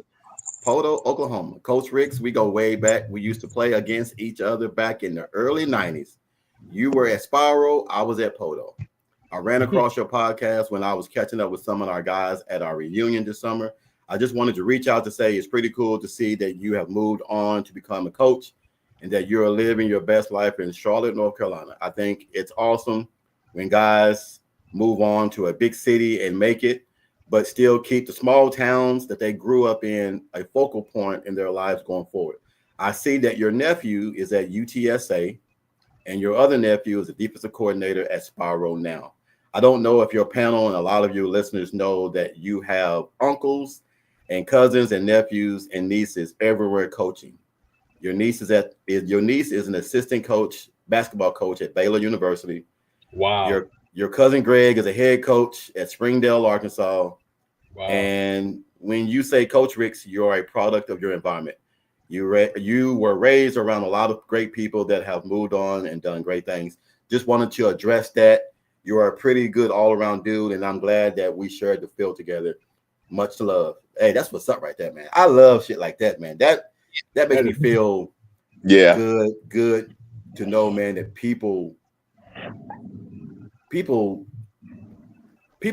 Podo, Oklahoma. Coach Ricks, we go way back. We used to play against each other back in the early 90s. You were at Spyro, I was at Podo. I ran across your podcast when I was catching up with some of our guys at our reunion this summer. I just wanted to reach out to say it's pretty cool to see that you have moved on to become a coach and that you're living your best life in Charlotte, North Carolina. I think it's awesome when guys move on to a big city and make it, but still keep the small towns that they grew up in a focal point in their lives going forward. I see that your nephew is at UTSA and your other nephew is a defensive coordinator at Spyro now. I don't know if your panel and a lot of your listeners know that you have uncles and cousins and nephews and nieces everywhere coaching. Your niece is an assistant coach, basketball coach at Baylor University. Wow. Your cousin Greg is a head coach at Springdale, Arkansas. Wow. And when you say Coach Ricks, you're a product of your environment. You were raised around a lot of great people that have moved on and done great things. Just wanted to address that. You are a pretty good all-around dude, and I'm glad that we shared the field together. Much love. Hey, that's what's up right there, man. I love shit like that, man. That makes me feel good to know, man, that people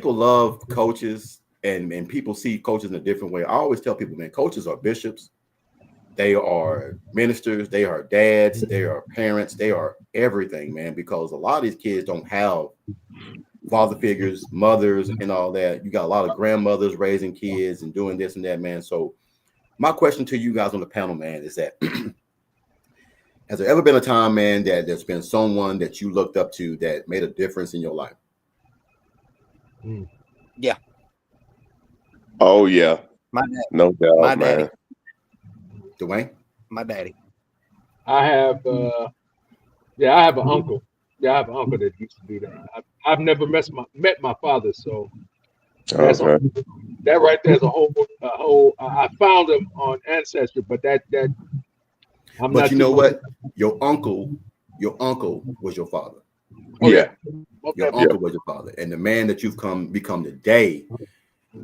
love coaches and people see coaches in a different way. I always tell people, man, coaches are bishops. They are ministers. They are dads. They are parents. They are everything, man, because a lot of these kids don't have father figures, mothers, and all that. You got a lot of grandmothers raising kids and doing this and that, man. So my question to you guys on the panel, man, is that has there ever been a time, man, that there's been someone that you looked up to that made a difference in your life? Yeah. Oh, yeah. My dad. No doubt, My man. daddy. Dwayne? My daddy. I have an uncle. Yeah, I have an uncle that used to do that. I've never met my father, so that's that right there is a whole. I found him on Ancestry, but that. But you know what? Your uncle was your father. Oh, yeah. Your uncle was your father, and the man that you've become today.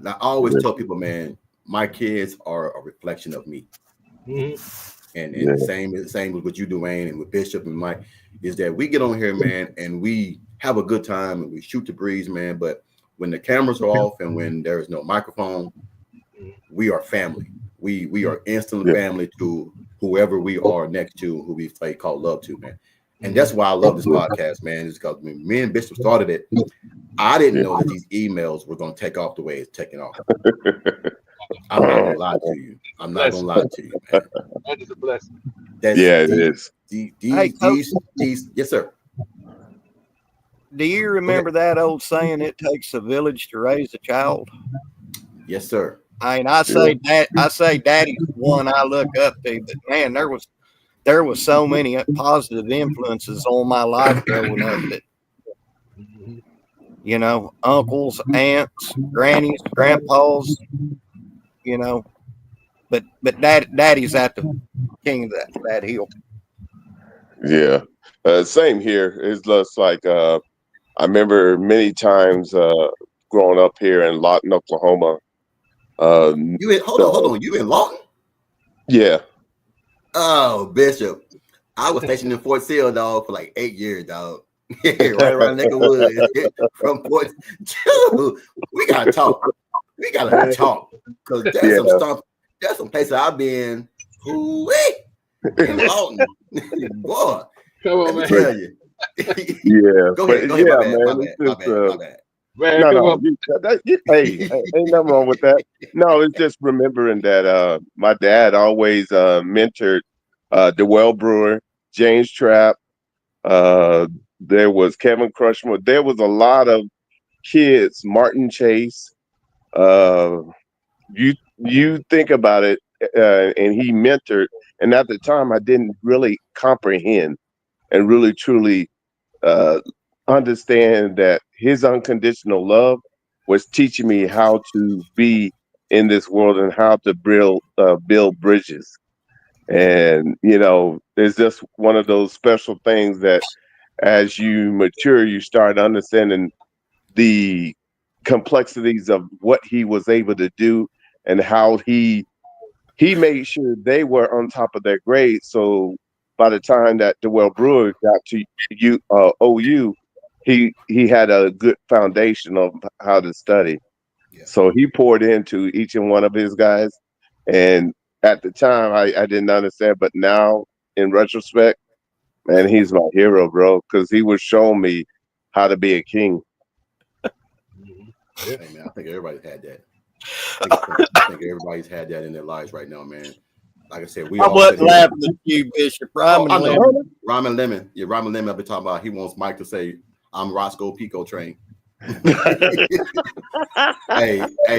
I always tell people, man, my kids are a reflection of me. Mm-hmm. And the same with what you, Dwayne, and with Bishop and Mike, is that we get on here, man, and we have a good time and we shoot the breeze, man. But when the cameras are off and when there is no microphone, we are family. We are instant family to whoever we are next to, who we call love to, man. And that's why I love this podcast, man, is because when me and Bishop started it, I didn't know that these emails were going to take off the way it's taking off. I'm not going to lie to you. I'm not going to lie to you, man. That is a blessing. It is. These, yes, sir. Do you remember that old saying, it takes a village to raise a child? Yes, sir. I say that Daddy's one I look up to, but man, there was so many positive influences on my life growing up that, you know, uncles, aunts, grannies, grandpas, you know, but Daddy's at the king of that hill. Yeah. Same here. It's just like I remember many times growing up here in Lawton, Oklahoma. Hold on. You in Lawton? Yeah. Oh, Bishop. I was stationed in Fort Sill, dog, for like 8 years, dog. Right around the neck of woods. From Fort. Dude, we gotta talk. We gotta talk. Because there's some places I've been. In Lawton. Boy. Come on, Let me man. tell you. Yeah. Go ahead, my bad. Man, No. Hey, ain't nothing wrong with that. No, it's just remembering that my dad always mentored DeWell Brewer, James Trapp. There was Kevin Crushmore. There was a lot of kids, Martin Chase. You think about it, and he mentored. And at the time, I didn't really comprehend and really truly understand that his unconditional love was teaching me how to be in this world and how to build bridges. And, you know, it's just one of those special things that as you mature, you start understanding the complexities of what he was able to do and how he made sure they were on top of their grade. So by the time that DeWell Brewer got to OU, he had a good foundation of how to study. Yeah. So he poured into each and one of his guys. And at the time, I didn't understand. But now, in retrospect, man, he's my hero, bro, because he was showing me how to be a king. Hey, man, I think everybody's had that. I think everybody's had that in their lives right now, man. Like I said, I wasn't laughing at you, Bishop. Ryman Lemon. Yeah, Ryman Lemon. I've been talking about. He wants Mike to say, "I'm Roscoe Pico Train." hey,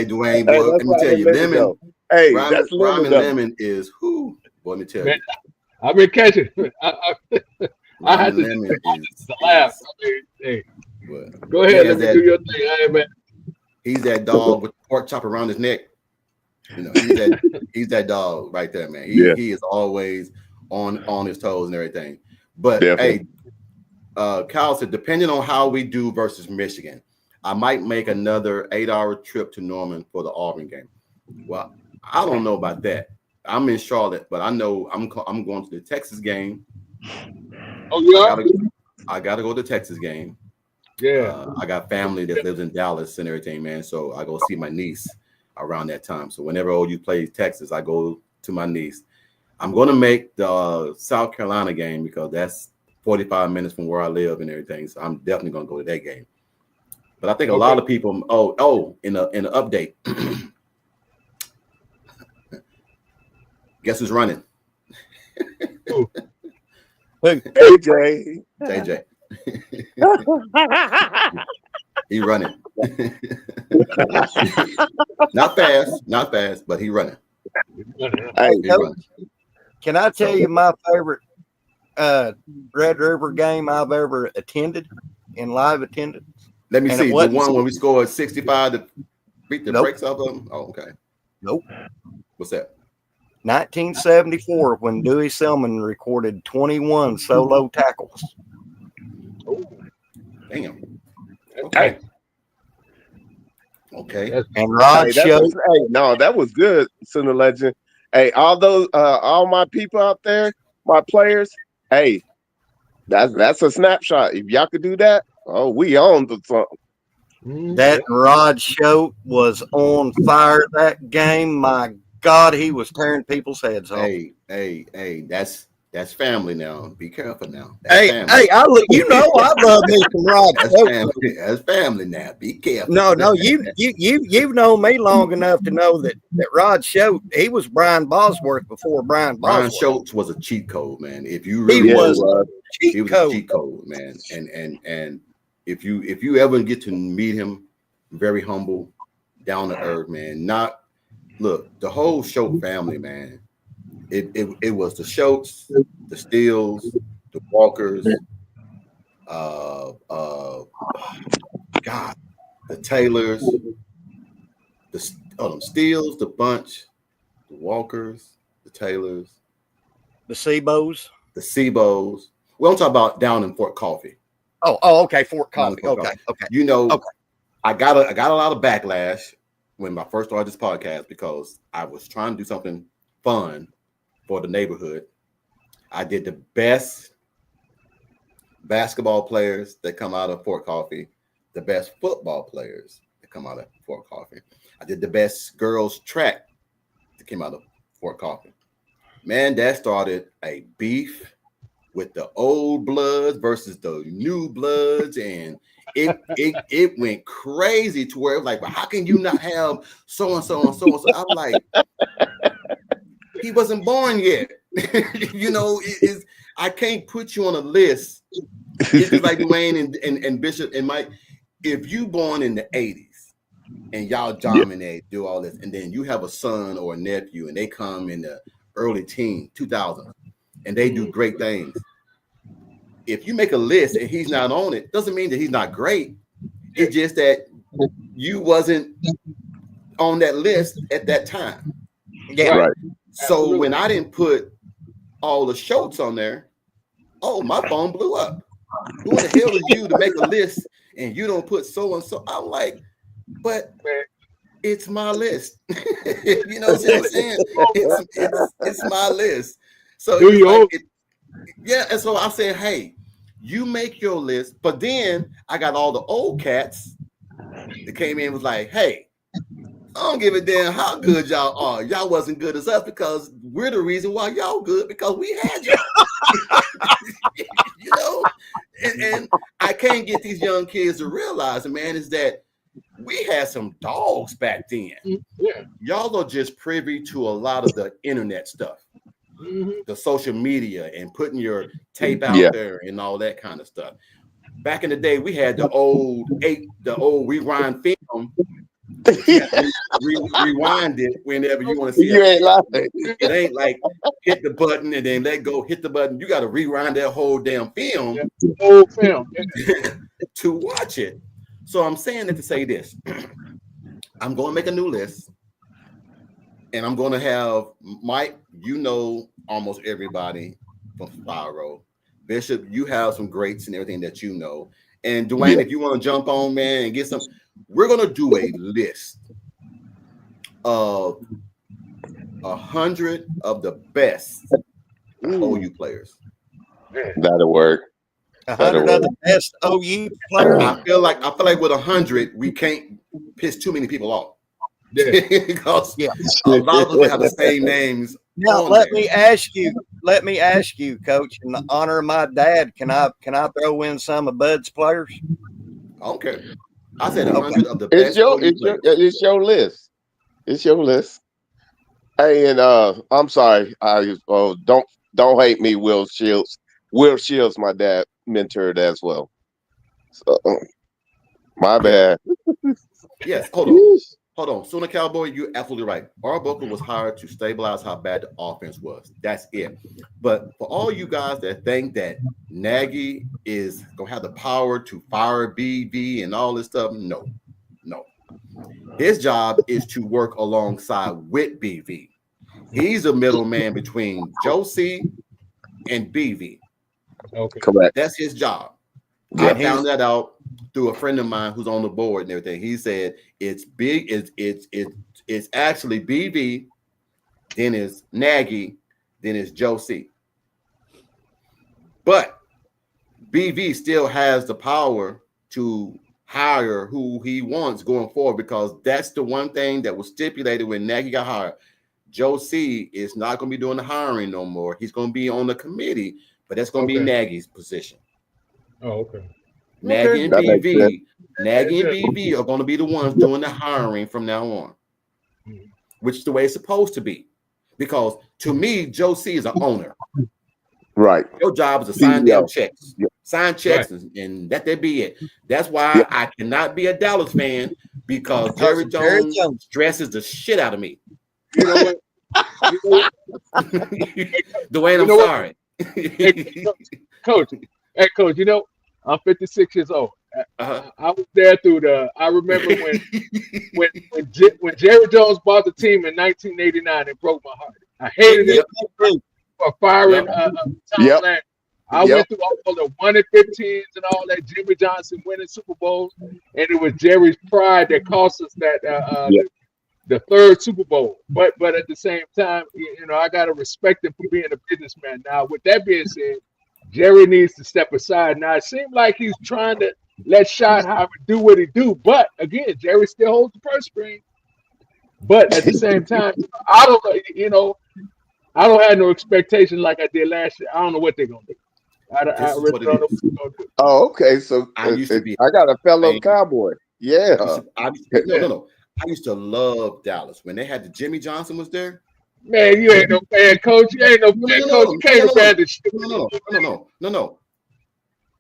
Dwayne, boy, let me tell you, Lemon. Hey, Ryman Lemon is who? Boy, let me tell you. I've been catching. I had to laugh. Hey, go ahead, let me do your thing, hey, man. He's that dog with the pork chop around his neck. You know, he's that dog right there, man. He is always on his toes and everything. But definitely. Hey, Kyle said, depending on how we do versus Michigan, I might make another 8-hour trip to Norman for the Auburn game. Well, I don't know about that. I'm in Charlotte, but I know I'm going to the Texas game. Oh, yeah. I gotta go to the Texas game. Yeah. I got family that lives in Dallas and everything, man. So I go see my niece around that time. So whenever OU plays Texas, I go to my niece. I'm going to make the South Carolina game because that's 45 minutes from where I live and everything. So I'm definitely going to go to that game. But I think a lot of people. In an update. Guess who's running? JJ. He running. Not fast, but he running. Can I tell you my favorite Red River game I've ever attended in live attendance? Let me see. The one when we scored 65 to beat the brakes off of them? Oh, okay. Nope. What's that? 1974, when Dewey Selman recorded 21 solo tackles. Oh, damn. Okay. And Rod showed. That was good, Sooner Legend. Hey, all my people out there, my players. Hey, that's a snapshot. If y'all could do that, we own the something. That Rod Shote was on fire that game. My God, he was tearing people's heads off. Hey, that's family now. Be careful now. Hey, I love me some Rod Shote. That's family now. Be careful. No, you've known me long enough to know that Rod Shote, he was Brian Bosworth before Brian Schultz was a cheat code, man. If you really he was a cheat code, man. And if you ever get to meet him, very humble, down to earth, man. look, the whole Schultz family, man. It was the Schultz, the Steels, the Walkers, God, the Taylors, the Steels, the Bunch, the Walkers, the Taylors, The Sebos. the Sebos. We don't talk about down in Fort Coffee. Okay, Fort Down in Coffee. Fort Okay, Coffee. okay. You know, Okay. I got a lot of backlash when I first started this podcast because I was trying to do something fun for the neighborhood. I did the best basketball players that come out of Fort Coffee, the best football players that come out of Fort Coffee. I did the best girls track that came out of Fort Coffee. Man, that started a beef with the old bloods versus the new bloods, and it went crazy to where it was like, well, how can you not have so and so and so and so? I'm like, he wasn't born yet. You know, I can't put you on a list. It's just like Dwayne and Bishop and Mike. If you born in the 80s and y'all dominate, do all this, and then you have a son or a nephew and they come in the early 2000s and they do great things. If you make a list and he's not on it, doesn't mean that he's not great. It's just that you wasn't on that list at that time. Yeah. Right. So when I didn't put all the Schultz on there, oh, my phone blew up. Who in the hell is you to make a list and you don't put so and so? I'm like, but it's my list. You know what I'm saying? It's my list. So Do you like, yeah, and so I said, hey, you make your list. But then I got all the old cats that came in and was like, hey, I don't give a damn how good y'all are. Y'all wasn't good as us because we're the reason why y'all good because we had y'all. You know? And I can't get these young kids to realize, man, is that we had some dogs back then. Yeah. Y'all are just privy to a lot of the internet stuff, the social media, and putting your tape out there and all that kind of stuff. Back in the day, we had the old rewind film. Rewind it whenever you want to see You it. ain't lying. It ain't like hit the button and then let go, hit the button. You got to rewind that whole damn film Old film. to watch it. So I'm saying that to say this. I'm going to make a new list. And I'm going to have Mike, you know almost everybody from Spyro. Bishop, you have some greats and everything that you know. And Dwayne, if you want to jump on, man, and get some, we're going to do a list of 100 of the best OU players. That'll work. 100 of the best OU players. I feel like with 100, we can't piss too many people off. Because a lot of them have the same names. Now let me ask you, Coach, in the honor of my dad, can I throw in some of Bud's players? I don't care. I said 100 of the best. It's your list. It's your list. Hey, and I'm sorry. Don't hate me, Will Shields. Will Shields, my dad mentored as well. So my bad. Yes, hold on. Sooner Cowboy, you're absolutely right. Arbuckle was hired to stabilize how bad the offense was. That's it. But for all you guys that think that Nagy is going to have the power to fire BV and all this stuff, no. His job is to work alongside with BV. He's a middleman between Josie and BV. Okay. Correct. That's his job. Yeah. I found that out through a friend of mine who's on the board and everything. He said it's big. It's actually BV, then it's Nagy, then it's Josie. But BV still has the power to hire who he wants going forward because that's the one thing that was stipulated when Nagy got hired. Josie is not going to be doing the hiring no more. He's going to be on the committee, but that's going to be Nagy's position. Oh, okay. Nagy and BV are going to be the ones doing the hiring from now on, which is the way it's supposed to be. Because to me, Josie is an owner. Right. Your job is to sign damn checks. Sign checks and let that be it. That's why I cannot be a Dallas fan because Jerry Jones stresses the shit out of me. You know what? You know, Dwayne, I'm sorry. Hey, coach, coach, you know, I'm 56 years old. Uh-huh. I was there through I remember when Jerry Jones bought the team in 1989, it broke my heart. I hated Yep. it for firing Yep. Tom Yep. Landry. I Yep. went through all the 1-15s and all that, Jimmy Johnson winning Super Bowls, and it was Jerry's pride that cost us that Yep. the third Super Bowl. But at the same time, you know, I gotta respect him for being a businessman. Now, with that being said, Jerry needs to step aside. Now it seems like he's trying to let Schottenheimer do what he do, but again, Jerry still holds the purse string. But at the same time, I don't, you know, I don't have no expectation like I did last year. I don't know what they're gonna do. I This is really what it don't know is. what they're gonna do. Oh, okay. So I used to be. I got a fellow fan. Cowboy. Yeah. No. I used to love Dallas when they had the Jimmy Johnson was there. Man, you ain't no fan, coach. You ain't no fan, coach. You can't abandon shit. No.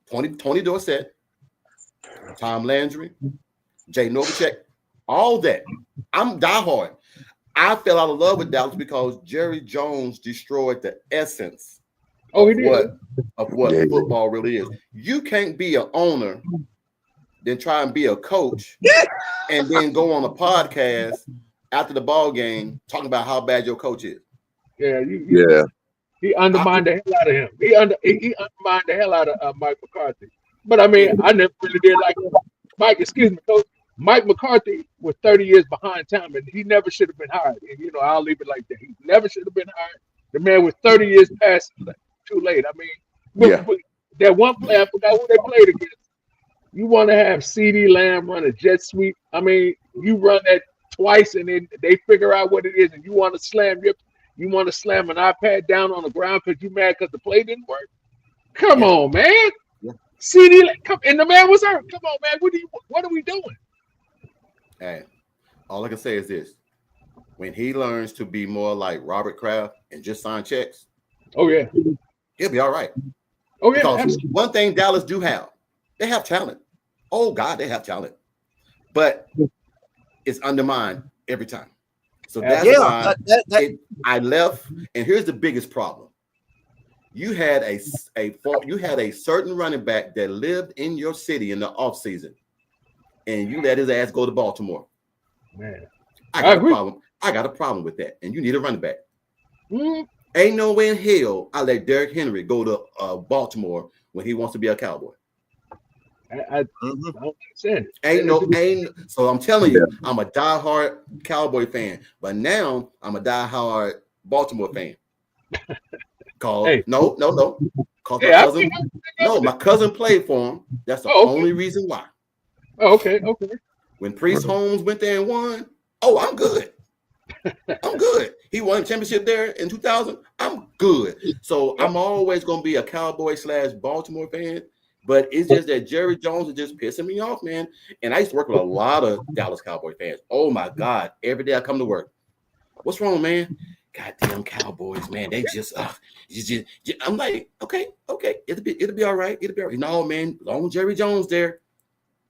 Tony Dorsett, Tom Landry, Jay Novacek, all that. I'm diehard. I fell out of love with Dallas because Jerry Jones destroyed the essence Oh, he did. of what Yeah. football really is. You can't be an owner, then try and be a coach, and then go on a podcast after the ball game talking about how bad your coach is. Yeah, Yeah. he undermined the hell out of him. He undermined the hell out of Mike McCarthy. But I mean, I never really did like Mike. Excuse me, coach. Mike McCarthy was 30 years behind time, and he never should have been hired. And you know, I'll leave it like that. He never should have been hired. The man was 30 years past too late. I mean, Yeah. that one play, I forgot who they played against. You want to have CeeDee Lamb run a jet sweep? I mean, you run that twice, and then they figure out what it is, and you want to slam an iPad down on the ground because you mad because the play didn't work. Come on, man. Yeah. CeeDee, come, and the man was hurt. Come on, man. What are we doing? Hey, all I can say is this: when he learns to be more like Robert Kraft and just sign checks, Oh yeah. he'll be all right. Oh yeah. Because Absolutely. one thing Dallas do have, they have talent. Oh God, they have talent, but it's undermined every time. So that's why I left. And here's the biggest problem: you had a certain running back that lived in your city in the offseason, and you let his ass go to Baltimore. Man, I got a agree. problem. I got a problem with that, and you need a running back. Mhm. Ain't no way in hell I let Derrick Henry go to Baltimore when he wants to be a Cowboy. I don't understand it. Ain't. So I'm telling you, I'm a diehard Cowboy fan, but now I'm a diehard Baltimore fan. Cause Hey. no. Cause Hey, my cousin played for him. That's the Oh, okay. only reason why. Oh, okay. When Priest Holmes went there and won, I'm good. I'm good. He won a championship there in 2000. I'm good. So I'm always going to be a Cowboy / Baltimore fan. But it's just that Jerry Jones is just pissing me off, man. And I used to work with a lot of Dallas Cowboy fans. Oh my God! Every day I come to work. What's wrong, man? Goddamn Cowboys, man. They just, I'm like, okay. It'll be all right. It'll be all right. No, man. Long Jerry Jones there.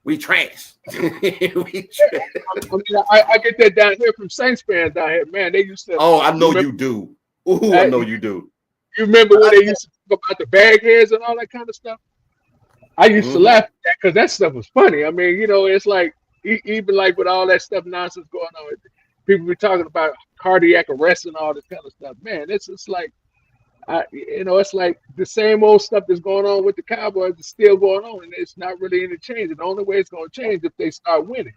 We trash. We trash. I get that down here from Saints fans down here, man. They used to. Oh, I know you do. Ooh, I know you do. You remember when they used to talk about the bag heads and all that kind of stuff? I used to laugh at that because that stuff was funny. I mean, you know, it's like even like with all that stuff nonsense going on, people be talking about cardiac arrest and all this kind of stuff. Man, it's like, it's like the same old stuff that's going on with the Cowboys is still going on, and it's not really any change. And the only way it's going to change if they start winning.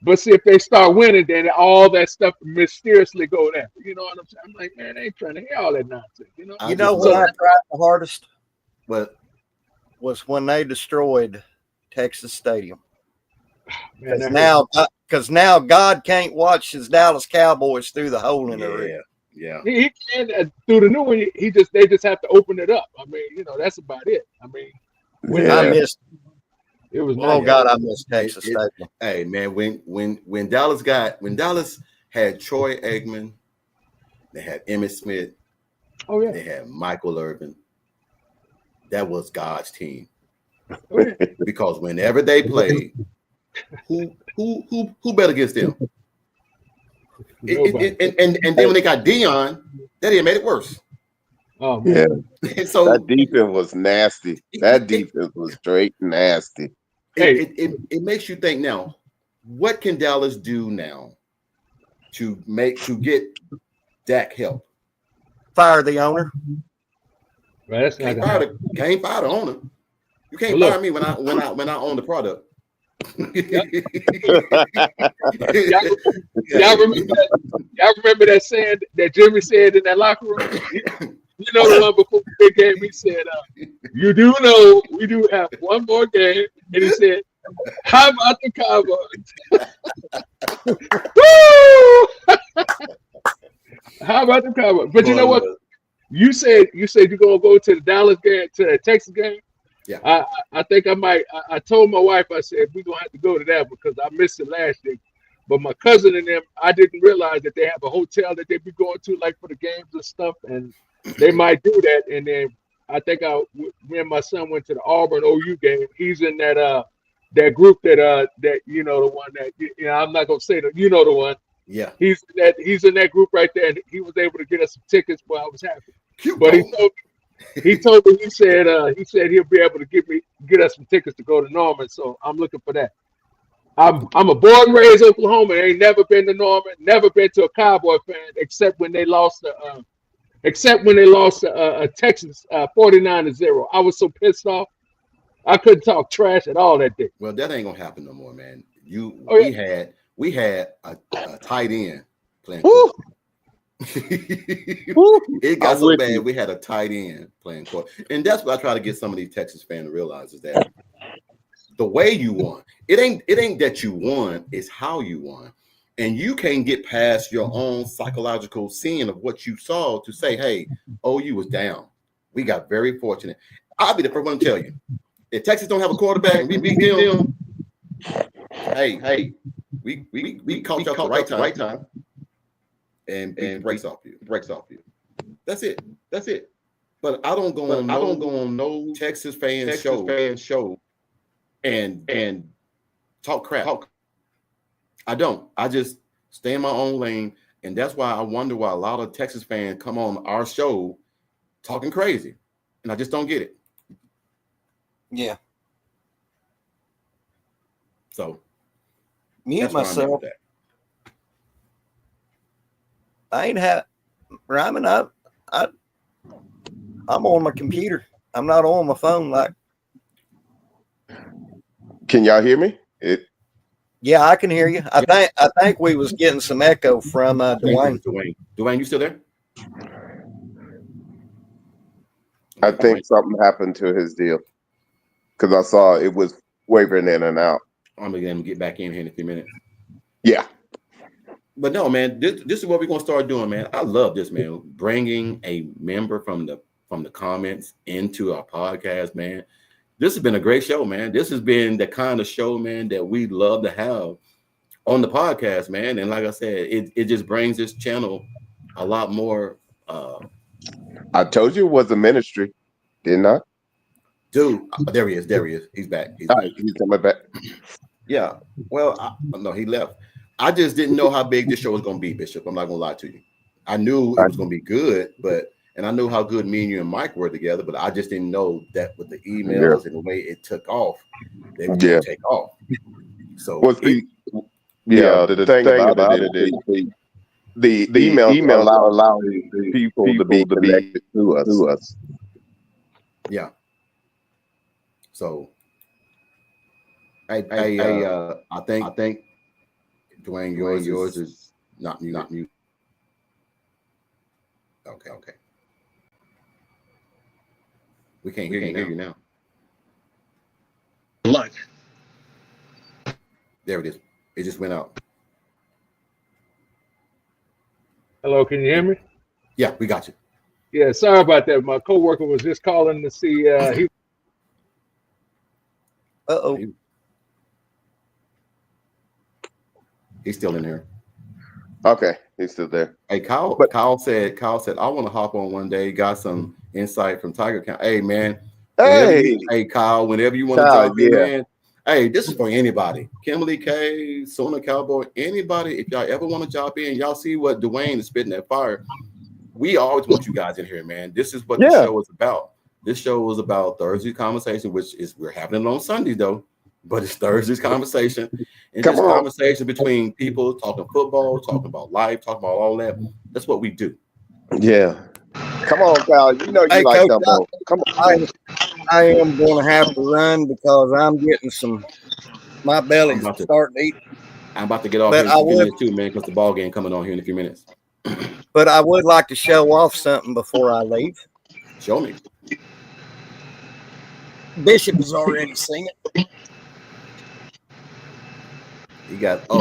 But see, if they start winning, then all that stuff mysteriously go down. You know what I'm saying? I'm like, man, they ain't trying to hear all that nonsense. You know? You know what I tried the hardest? But was when they destroyed Texas Stadium. Man, Because now God can't watch his Dallas Cowboys through the hole in the roof. Yeah. He can through the new one. They just have to open it up. I mean, that's about it. I mean, I missed. It was. Oh God, I missed Texas Stadium. Hey man, when Dallas had Troy Aikman, they had Emmitt Smith. Oh yeah. They had Michael Irvin. That was God's team. Because whenever they played, who bet against them? And then when they got Dion, that even made it worse. Oh man. Yeah. So that defense was nasty. That defense was straight nasty. It makes you think now, what can Dallas do now to get Dak help? Fire the owner. Right, that's not can't fire the owner. You can't fire me when I own the product. Y'all remember that saying that Jimmy said in that locker room? You know the one before the big game, he said, you do know we do have one more game. And he said, how about the Cowboys? Woo! How about the Cowboys? But you know what? You said you're gonna go to the Dallas game, to the Texas game. Yeah. I think I might. I told my wife, I said we're gonna have to go to that because I missed it last year. But my cousin and them, I didn't realize that they have a hotel that they be going to like for the games and stuff, and they might do that. And then I think me and my son went to the Auburn OU game. He's in that group that you know, the one that, you know, I'm not gonna say that, you know, the one. Yeah. He's in that group right there, and he was able to get us some tickets. Well, I was happy. Cute. But he told me he said he'll be able to get us some tickets to go to Norman. So I'm looking for that. I'm a born and raised Oklahoma. Ain't never been to Norman, never been to a Cowboy fan except when they lost a Texas 49-0. I was so pissed off. I couldn't talk trash at all that day. Well, that ain't gonna happen no more, man. We had a tight end playing. It got so bad. We had a tight end playing court, and that's what I try to get some of these Texas fans to realize is that the way you won, it ain't that you won, it's how you won, and you can't get past your own psychological seeing of what you saw to say, "Hey, OU was down. We got very fortunate." I'll be the first one to tell you, if Texas don't have a quarterback and we beat them, hey, we caught you at the right time. And breaks off you. That's it. But I don't go on no Texas fan show and talk crap. I don't. I just stay in my own lane, and that's why I wonder why a lot of Texas fans come on our show talking crazy, and I just don't get it. Yeah. So mute myself. I ain't have Ryman. I'm on my computer. I'm not on my phone. Like, can y'all hear me? Yeah, I can hear you. I think we was getting some echo from Dwayne. Dwayne, you still there? I think something happened to his deal because I saw it was wavering in and out. I'm gonna get back in here in a few minutes. Yeah. But no, man, this is what we're gonna start doing, man. I love this, man. Bringing a member from the comments into our podcast, man. This has been a great show, man. This has been the kind of show, man, that we love to have on the podcast, man. And like I said, it just brings this channel a lot more. I told you it was a ministry, didn't I? Dude, there he is. He's back. He's coming back. Yeah. Well, no, he left. I just didn't know how big this show was going to be, Bishop. I'm not going to lie to you. I knew it was going to be good, and I knew how good me and you and Mike were together, but I just didn't know that with the emails and the way it took off, they were going to take off. So, the thing about it is the emails allow people to be connected to us. Yeah. So, I think. Dwayne, yours is not mute. Okay. We can't hear you now. Luck. There it is. It just went out. Hello, can you hear me? Yeah, we got you. Yeah, sorry about that. My coworker was just calling to see. He's still in here. Okay, he's still there. Hey, Kyle said, I want to hop on one day. Got some insight from Tiger County. Hey, man. Hey, Kyle, whenever you want to talk to me, man, Hey, this is for anybody. Kimberly K, Sona Cowboy, anybody. If y'all ever want to job in, y'all see what Dwayne is spitting that fire. We always want you guys in here, man. This is what the show is about. This show is about Thursday conversation, which is we're having it on Sunday though, but it's Thursday's conversation. And just conversation between people talking football, talking about life, talking about all that. That's what we do. Yeah. Come on, Kyle. You know you like Coach, gumbo. Come on. I am going to have to run because I'm getting my belly's starting to eat. I'm about to get off here in a few minutes too, man, because the ball game coming on here in a few minutes. But I would like to show off something before I leave. Show me. Bishop has already seen it. You got a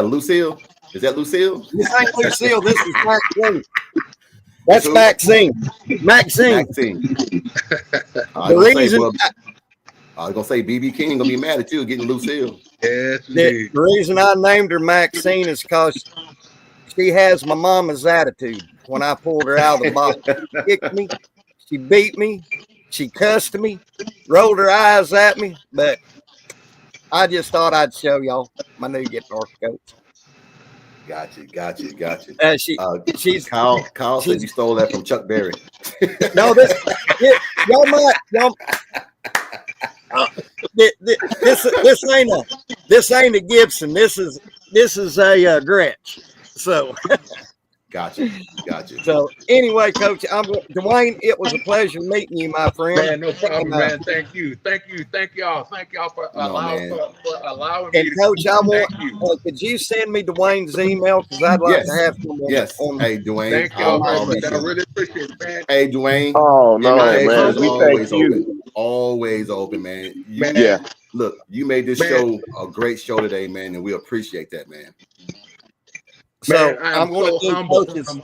Lucille? Is that Lucille? This ain't Lucille. This is Maxine. That's Maxine. Maxine. I was gonna say BB King gonna be mad at you getting Lucille. Yes, the reason I named her Maxine is because she has my mama's attitude. When I pulled her out of the box, she kicked me, she beat me, she cussed me, rolled her eyes at me, but I just thought I'd show y'all my new guitar coach. Got you. She's Kyle said you stole that from Chuck Berry. No, y'all might. This ain't a Gibson. This is a Gretsch. So. Gotcha. So anyway, Coach, Dwayne, it was a pleasure meeting you, my friend. Man, no problem, man. Thank y'all for allowing me. And Coach, could you send me Dwayne's email because I'd like to have him on. Yes. Hey, Dwayne. Thank y'all very much. I really appreciate it, man. Hey, Dwayne. Oh no, man. We thank you. Always open, man. Look, you made this show a great show today, man, and we appreciate that, man. So I'm going to do humble. I'm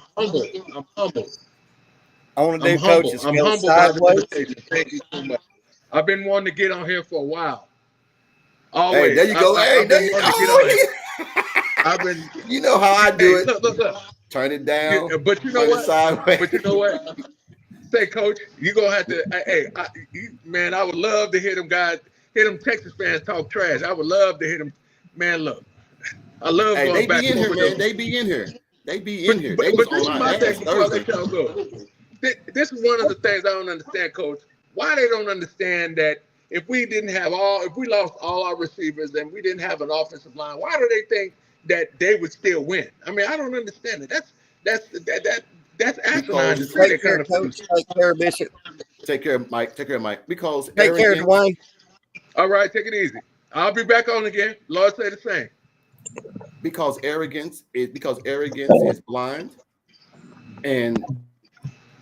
humble. I want to do coaches. I'm humble by the invitation. Thank you so much. I've been wanting to get on here for a while. Always. Hey, there you go. You know how I do it. Look. Turn it down. Yeah, but you know what? Say, Coach, you're gonna have to. Man, I would love to hear them Texas fans talk trash. I would love to hear them. Man, look. I love going back. They be in here. But this is my thing before I let y'all go. This is one of the things I don't understand, Coach. Why they don't understand that if we lost all our receivers and we didn't have an offensive line, why do they think that they would still win? I mean, I don't understand it. That's asinine. Take care, Coach. Take care, Bishop. Take care, Mike. Because take care, Dwayne. All right, take it easy. I'll be back on again. Lord say the same. Because arrogance is blind. And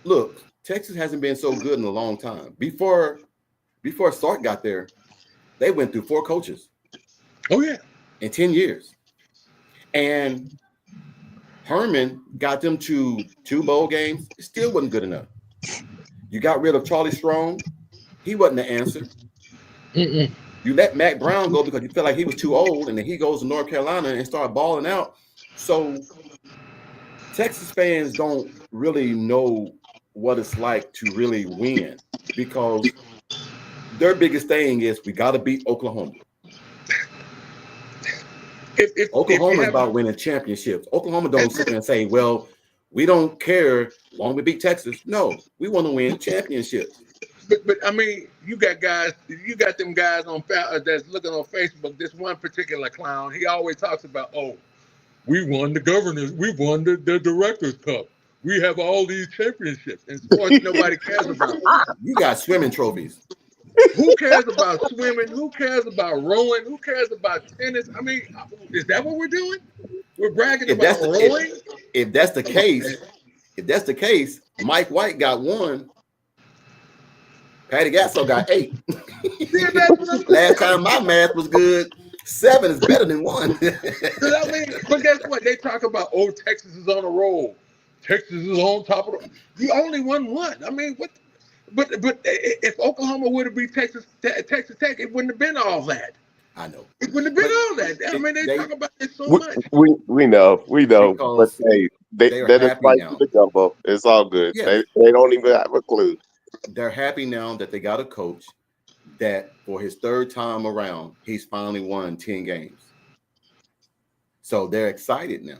look, Texas hasn't been so good in a long time. Before Sark got there, they went through 4 coaches. Oh yeah, in 10 years. And Herman got them to 2 bowl games. It still wasn't good enough. You got rid of Charlie Strong. He wasn't the answer. Mm-mm. You let Matt Brown go because you felt like he was too old, and then he goes to North Carolina and started balling out. So Texas fans don't really know what it's like to really win because their biggest thing is we got to beat Oklahoma. Oklahoma is about winning championships. Oklahoma don't sit there and say, well, we don't care as long as we beat Texas. No, we want to win championships. But I mean, you got them guys on that's looking on Facebook. This one particular clown, he always talks about, we won the Directors Cup. We have all these championships. And sports nobody cares about. You got swimming trophies. Who cares about swimming? Who cares about rowing? Who cares about tennis? I mean, is that what we're doing? We're bragging about rowing? If that's the case, Mike White got 1. Patty Gasso got 8. Last time my math was good, 7 is better than 1. I mean, but guess what? They talk about, Texas is on a roll. Texas is on top of you only won 1. I mean, what? But if Oklahoma would have beat Texas Tech, it wouldn't have been all that. I know. It wouldn't have been all that. I mean, they talk about it so much. We know. Because but they're just fighting for the gumbo. It's all good. Yes. They don't even have a clue. They're happy now that they got a coach that for his third time around, he's finally won 10 games. So they're excited now.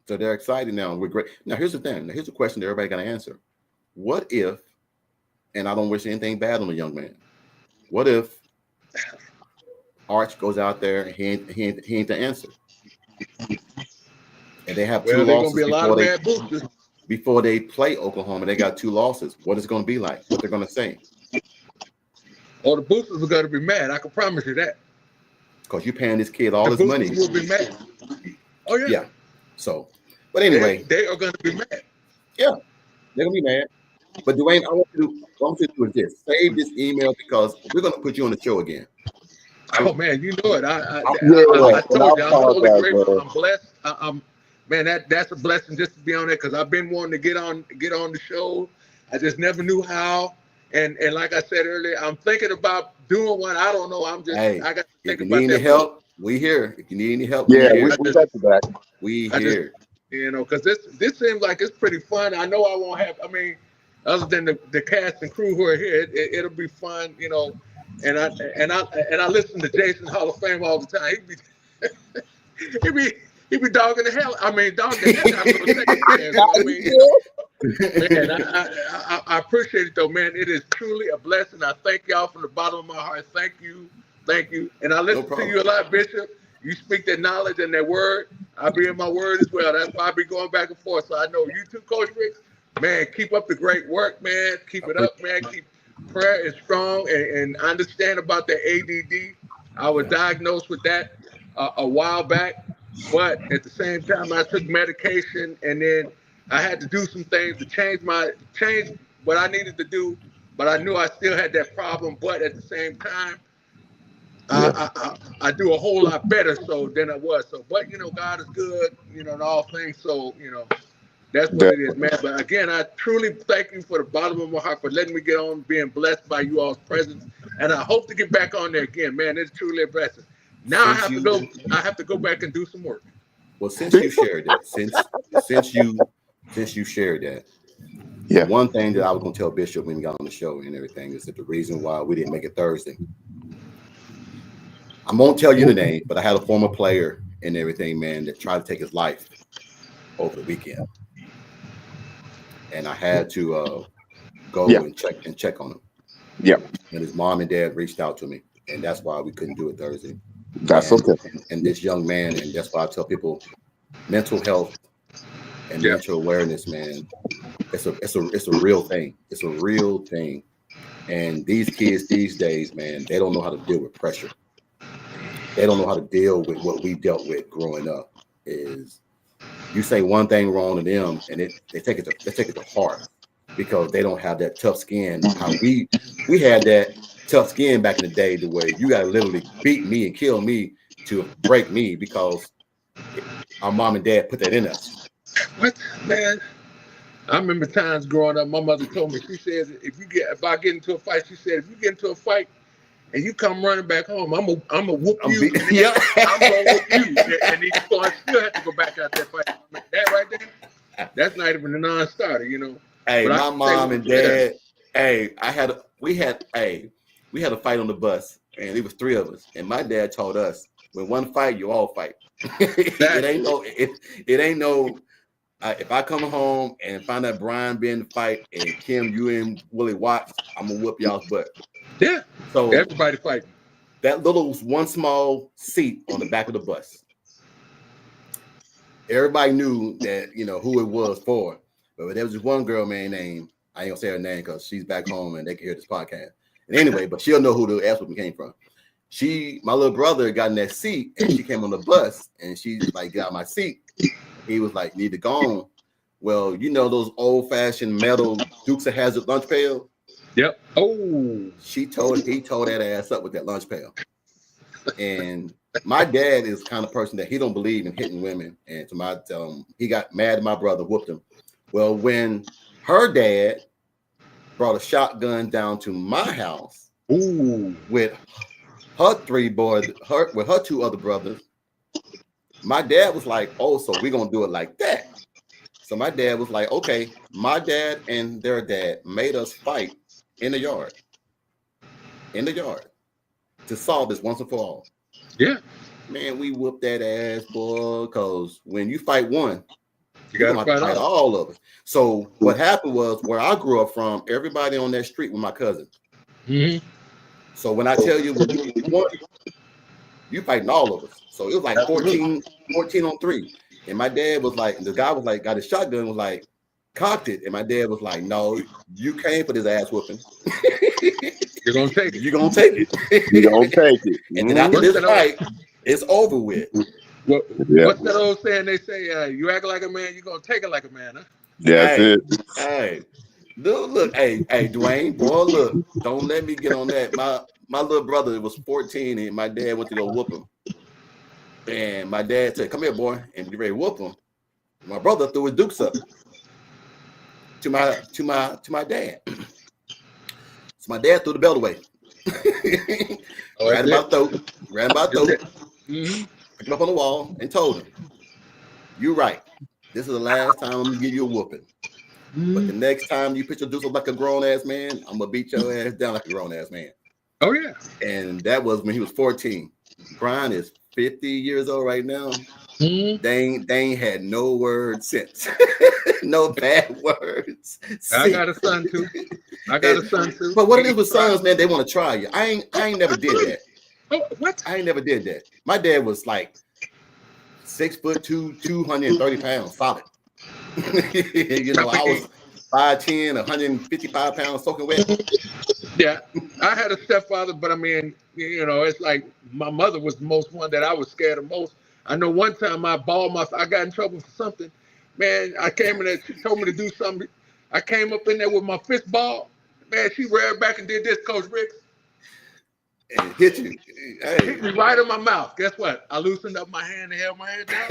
We're great. Now, here's the thing. Here's a question that everybody got to answer. What if, and I don't wish anything bad on the young man, what if Arch goes out there and he ain't the answer? And they have two losses before they play Oklahoma. They got 2 losses. What is it going to be like? What they're going to say? Oh, the boosters are going to be mad. I can promise you that. Because you're paying this kid all his money. The boosters will be mad. Oh, yeah. Yeah. So, but anyway. They are going to be mad. Yeah. They're going to be mad. But Dwayne, I want you to do is this. Save this email because we're going to put you on the show again. Oh, man, you know it. I told you, I'm totally grateful. I'm blessed. Man, that's a blessing just to be on there because I've been wanting to get on the show. I just never knew how. And like I said earlier, I'm thinking about doing one. I don't know. I got to think about that. If you need any help, we here. If you need any help, we got you back. We here. Because this seems like it's pretty fun. I know I won't have. I mean, other than the cast and crew who are here, it'll be fun. And I listen to Jason Hall of Fame all the time. He be dogging the hell. I mean, dogging the hell out of the man, I appreciate it though, man. It is truly a blessing. I thank y'all from the bottom of my heart. Thank you. And I listen to you a lot, Bishop. You speak that knowledge and that word. I be in my word as well. That's why I be going back and forth. So I know you too, Coach Ricks. Man, keep up the great work, man. Keep it up, man. Keep prayer is strong and I understand about the ADD. I was diagnosed with that a while back, but at the same time, I took medication and then I had to do some things to change what I needed to do, but I knew I still had that problem. But at the same time, I do a whole lot better than I was. So, but God is good, in all things. So, that's what it is, man. But again, I truly thank you for the bottom of my heart for letting me get on, being blessed by you all's presence, and I hope to get back on there again, man. It's truly a blessing. Now I have to go back and do some work. Well, since you shared that, since you shared that, one thing that I was going to tell Bishop when we got on the show and everything is that the reason why we didn't make it Thursday. I won't tell you the name, but I had a former player and everything, man, that tried to take his life over the weekend. And I had to go and check on him. Yeah. And his mom and dad reached out to me, and that's why we couldn't do it Thursday. Okay. And this young man, and that's why I tell people, mental health and mental awareness, man, it's a real thing. It's a real thing. And these kids these days, man, they don't know how to deal with pressure. They don't know how to deal with what we dealt with growing up. Is you say one thing wrong to them, and they take it to heart because they don't have that tough skin. How we had that tough skin back in the day, the way you gotta literally beat me and kill me to break me because our mom and dad put that in us. What, man? I remember times growing up. My mother told me, she says, if I get into a fight, she said, if you get into a fight and you come running back home, I'm gonna whoop you. I'm gonna whoop you, and then you still have to go back out there fight. That right there, that's not even a non-starter, Hey, but my mom and dad. Hey, we had a fight on the bus, and it was 3 of us. And my dad told us, when one fight, you all fight. It ain't no. If I come home and find out Brian be in the fight and Kim, you and Willie Watts, I'm gonna whoop y'all's butt. Yeah. So everybody fighting. That little one small seat on the back of the bus. Everybody knew that who it was for. But there was this one girl, man, named, I ain't gonna say her name because she's back home and they can hear this podcast. And anyway, but she'll know who the ass whooping came from. My little brother got in that seat and she came on the bus and she like got my seat. He was like, need to go on. Well, those old fashioned metal Dukes of Hazzard lunch pail. Yep. Oh, he tore that ass up with that lunch pail. And my dad is the kind of person that he don't believe in hitting women. And he got mad at my brother, whooped him. Well, when her dad brought a shotgun down to my house with her 3 boys, with her 2 other brothers, my dad was like, oh, so we're going to do it like that. So my dad was like, okay, my dad and their dad made us fight in the yard. to solve this once and for all. Yeah. Man, we whooped that ass, boy, because when you fight one, You you're got going to to fight all of us. So what happened was, where I grew up from, everybody on that street was my cousin. Mm-hmm. So when I tell you, when you won, you fighting all of us. So it was like 14 on 3. And my dad was like, the guy was like, got his shotgun, was like, cocked it. And my dad was like, no, you came for this ass whooping. You're going to take it. You're going to take it. You don't take it. And then after this fight, it's over with. What's that old saying? They say, you act like a man, you're going to take it like a man, huh? That's hey, it. Hey, look, hey, Dwayne, boy, look, don't let me get on that. My little brother was 14 and my dad went to go whoop him. And my dad said, come here, boy, and get ready to whoop him. My brother threw his dukes up to my dad. So my dad threw the belt away. Ran by throat. Mm-hmm. Picked him up on the wall and told him, you're right. This is the last time I'm gonna give you a whooping. Mm-hmm. But the next time you put your dukes up like a grown ass man, I'm gonna beat your ass down like a grown ass man. Oh yeah. And that was when he was 14. Brian is 50 years old right now. Mm-hmm. They ain't had no words since. No bad words. I got a son too. But what it is with sons, man, they want to try you. I ain't never did that. Oh, what? I ain't never did that. My dad was like 6'2", 230 pounds, solid. You know, I was 5'10", 155 pounds, soaking wet. Yeah, I had a stepfather, but I mean, you know, it's like my mother was the most one that I was scared of most. I know one time I got in trouble for something. Man, I came in there, she told me to do something. I came up in there with my fist ball. Man, she ran back and did this, Coach Ricks. And hit you. Hey. Hit me right in my mouth. Guess what? I loosened up my hand and held my head down.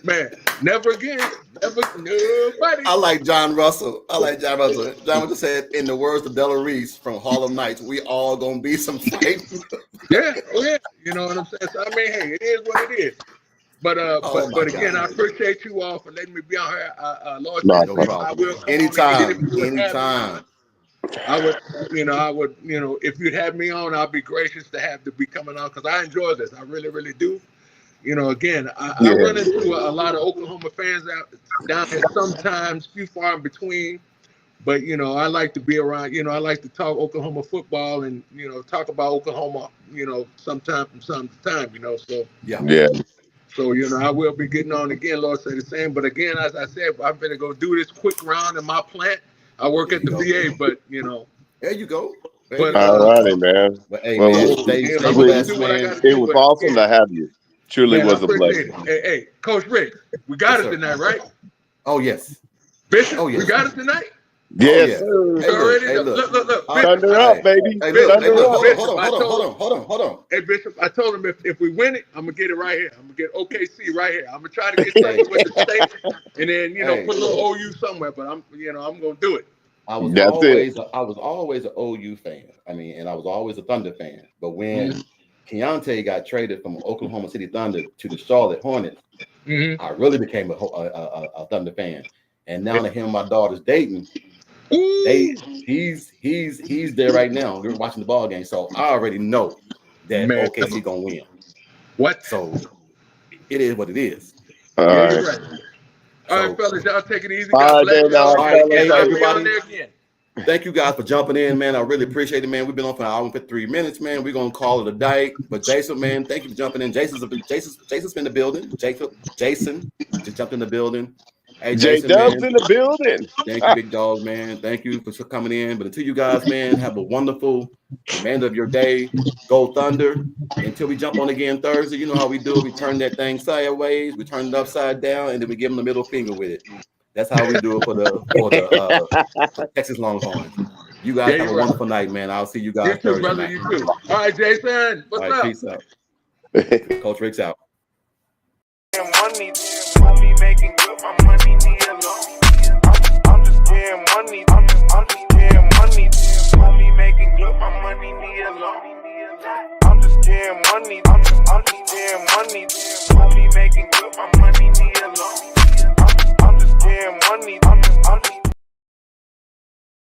Man, never again. Nobody. I like John Russell. John Russell said, in the words of Della Reese from Harlem Nights, we all gonna be some fights. Yeah. You know what I'm saying? So, I mean, hey, it is what it is. But but again, God. I appreciate you all for letting me be on here. Lord, no problem. I will anytime. I would, if you'd have me on, I'd be gracious to be coming on because I enjoy this. I really, really do. You know, again, I run into a lot of Oklahoma fans down here sometimes, few far in between. But, you know, I like to be around, you know, I like to talk Oklahoma football and, you know, talk about Oklahoma, you know, sometime from time to time, you know. So, yeah. So, you know, I will be getting on again, Lord say the same. But again, as I said, I'm going to go do this quick round in my plant. I work at the VA, but, you know. There you go. All righty, man. But, hey, man, it was awesome to have you. Truly was a pleasure. Hey, Coach Rick, we got it tonight, right? Oh, yes. Bishop, we got it tonight? Yes. Hey, look. Thunder up, baby. Hold on. Hey, Bishop, I told him if we win it, I'm going to get it right here. I'm going to get OKC right here. I'm going to try to get something with the state and then, you know, put a little OU somewhere, but I'm going to do it. I was always an OU fan. I mean, and I was always a Thunder fan. But when Keontae got traded from Oklahoma City Thunder to the Charlotte Hornets, I really became a Thunder fan. And now that him and my daughter's dating, he's there right now. We're watching the ball game, so I already know that OKC gonna win. What? So it is what it is. All right. All right, fellas, y'all take it easy. God bless y'all. Hey, everybody. Thank you guys for jumping in, man. I really appreciate it, man. We've been on for an hour and 53 minutes, man. We're gonna call it a day. But Jason, man, thank you for jumping in. Jason's been in the building. Jason just jumped in the building. Hey, Jason, J-Dub's in the building. Thank you, big dog, man. Thank you for coming in. But until you guys, man, have a wonderful remainder of your day. Go Thunder. Until we jump on again Thursday, you know how we do it. We turn that thing sideways, we turn it upside down, and then we give them the middle finger with it. That's how we do it for the Texas Longhorns. You guys have a wonderful night, man. I'll see you guys Thursday. You too, brother. Night. You too. All right, Jason. What's up? Peace out. Coach Rick's out. Money making good, my money need a loan. I'm just getting money. I'm just getting money. Money making good, my money need a loan. I'm just getting money. I'm just getting money.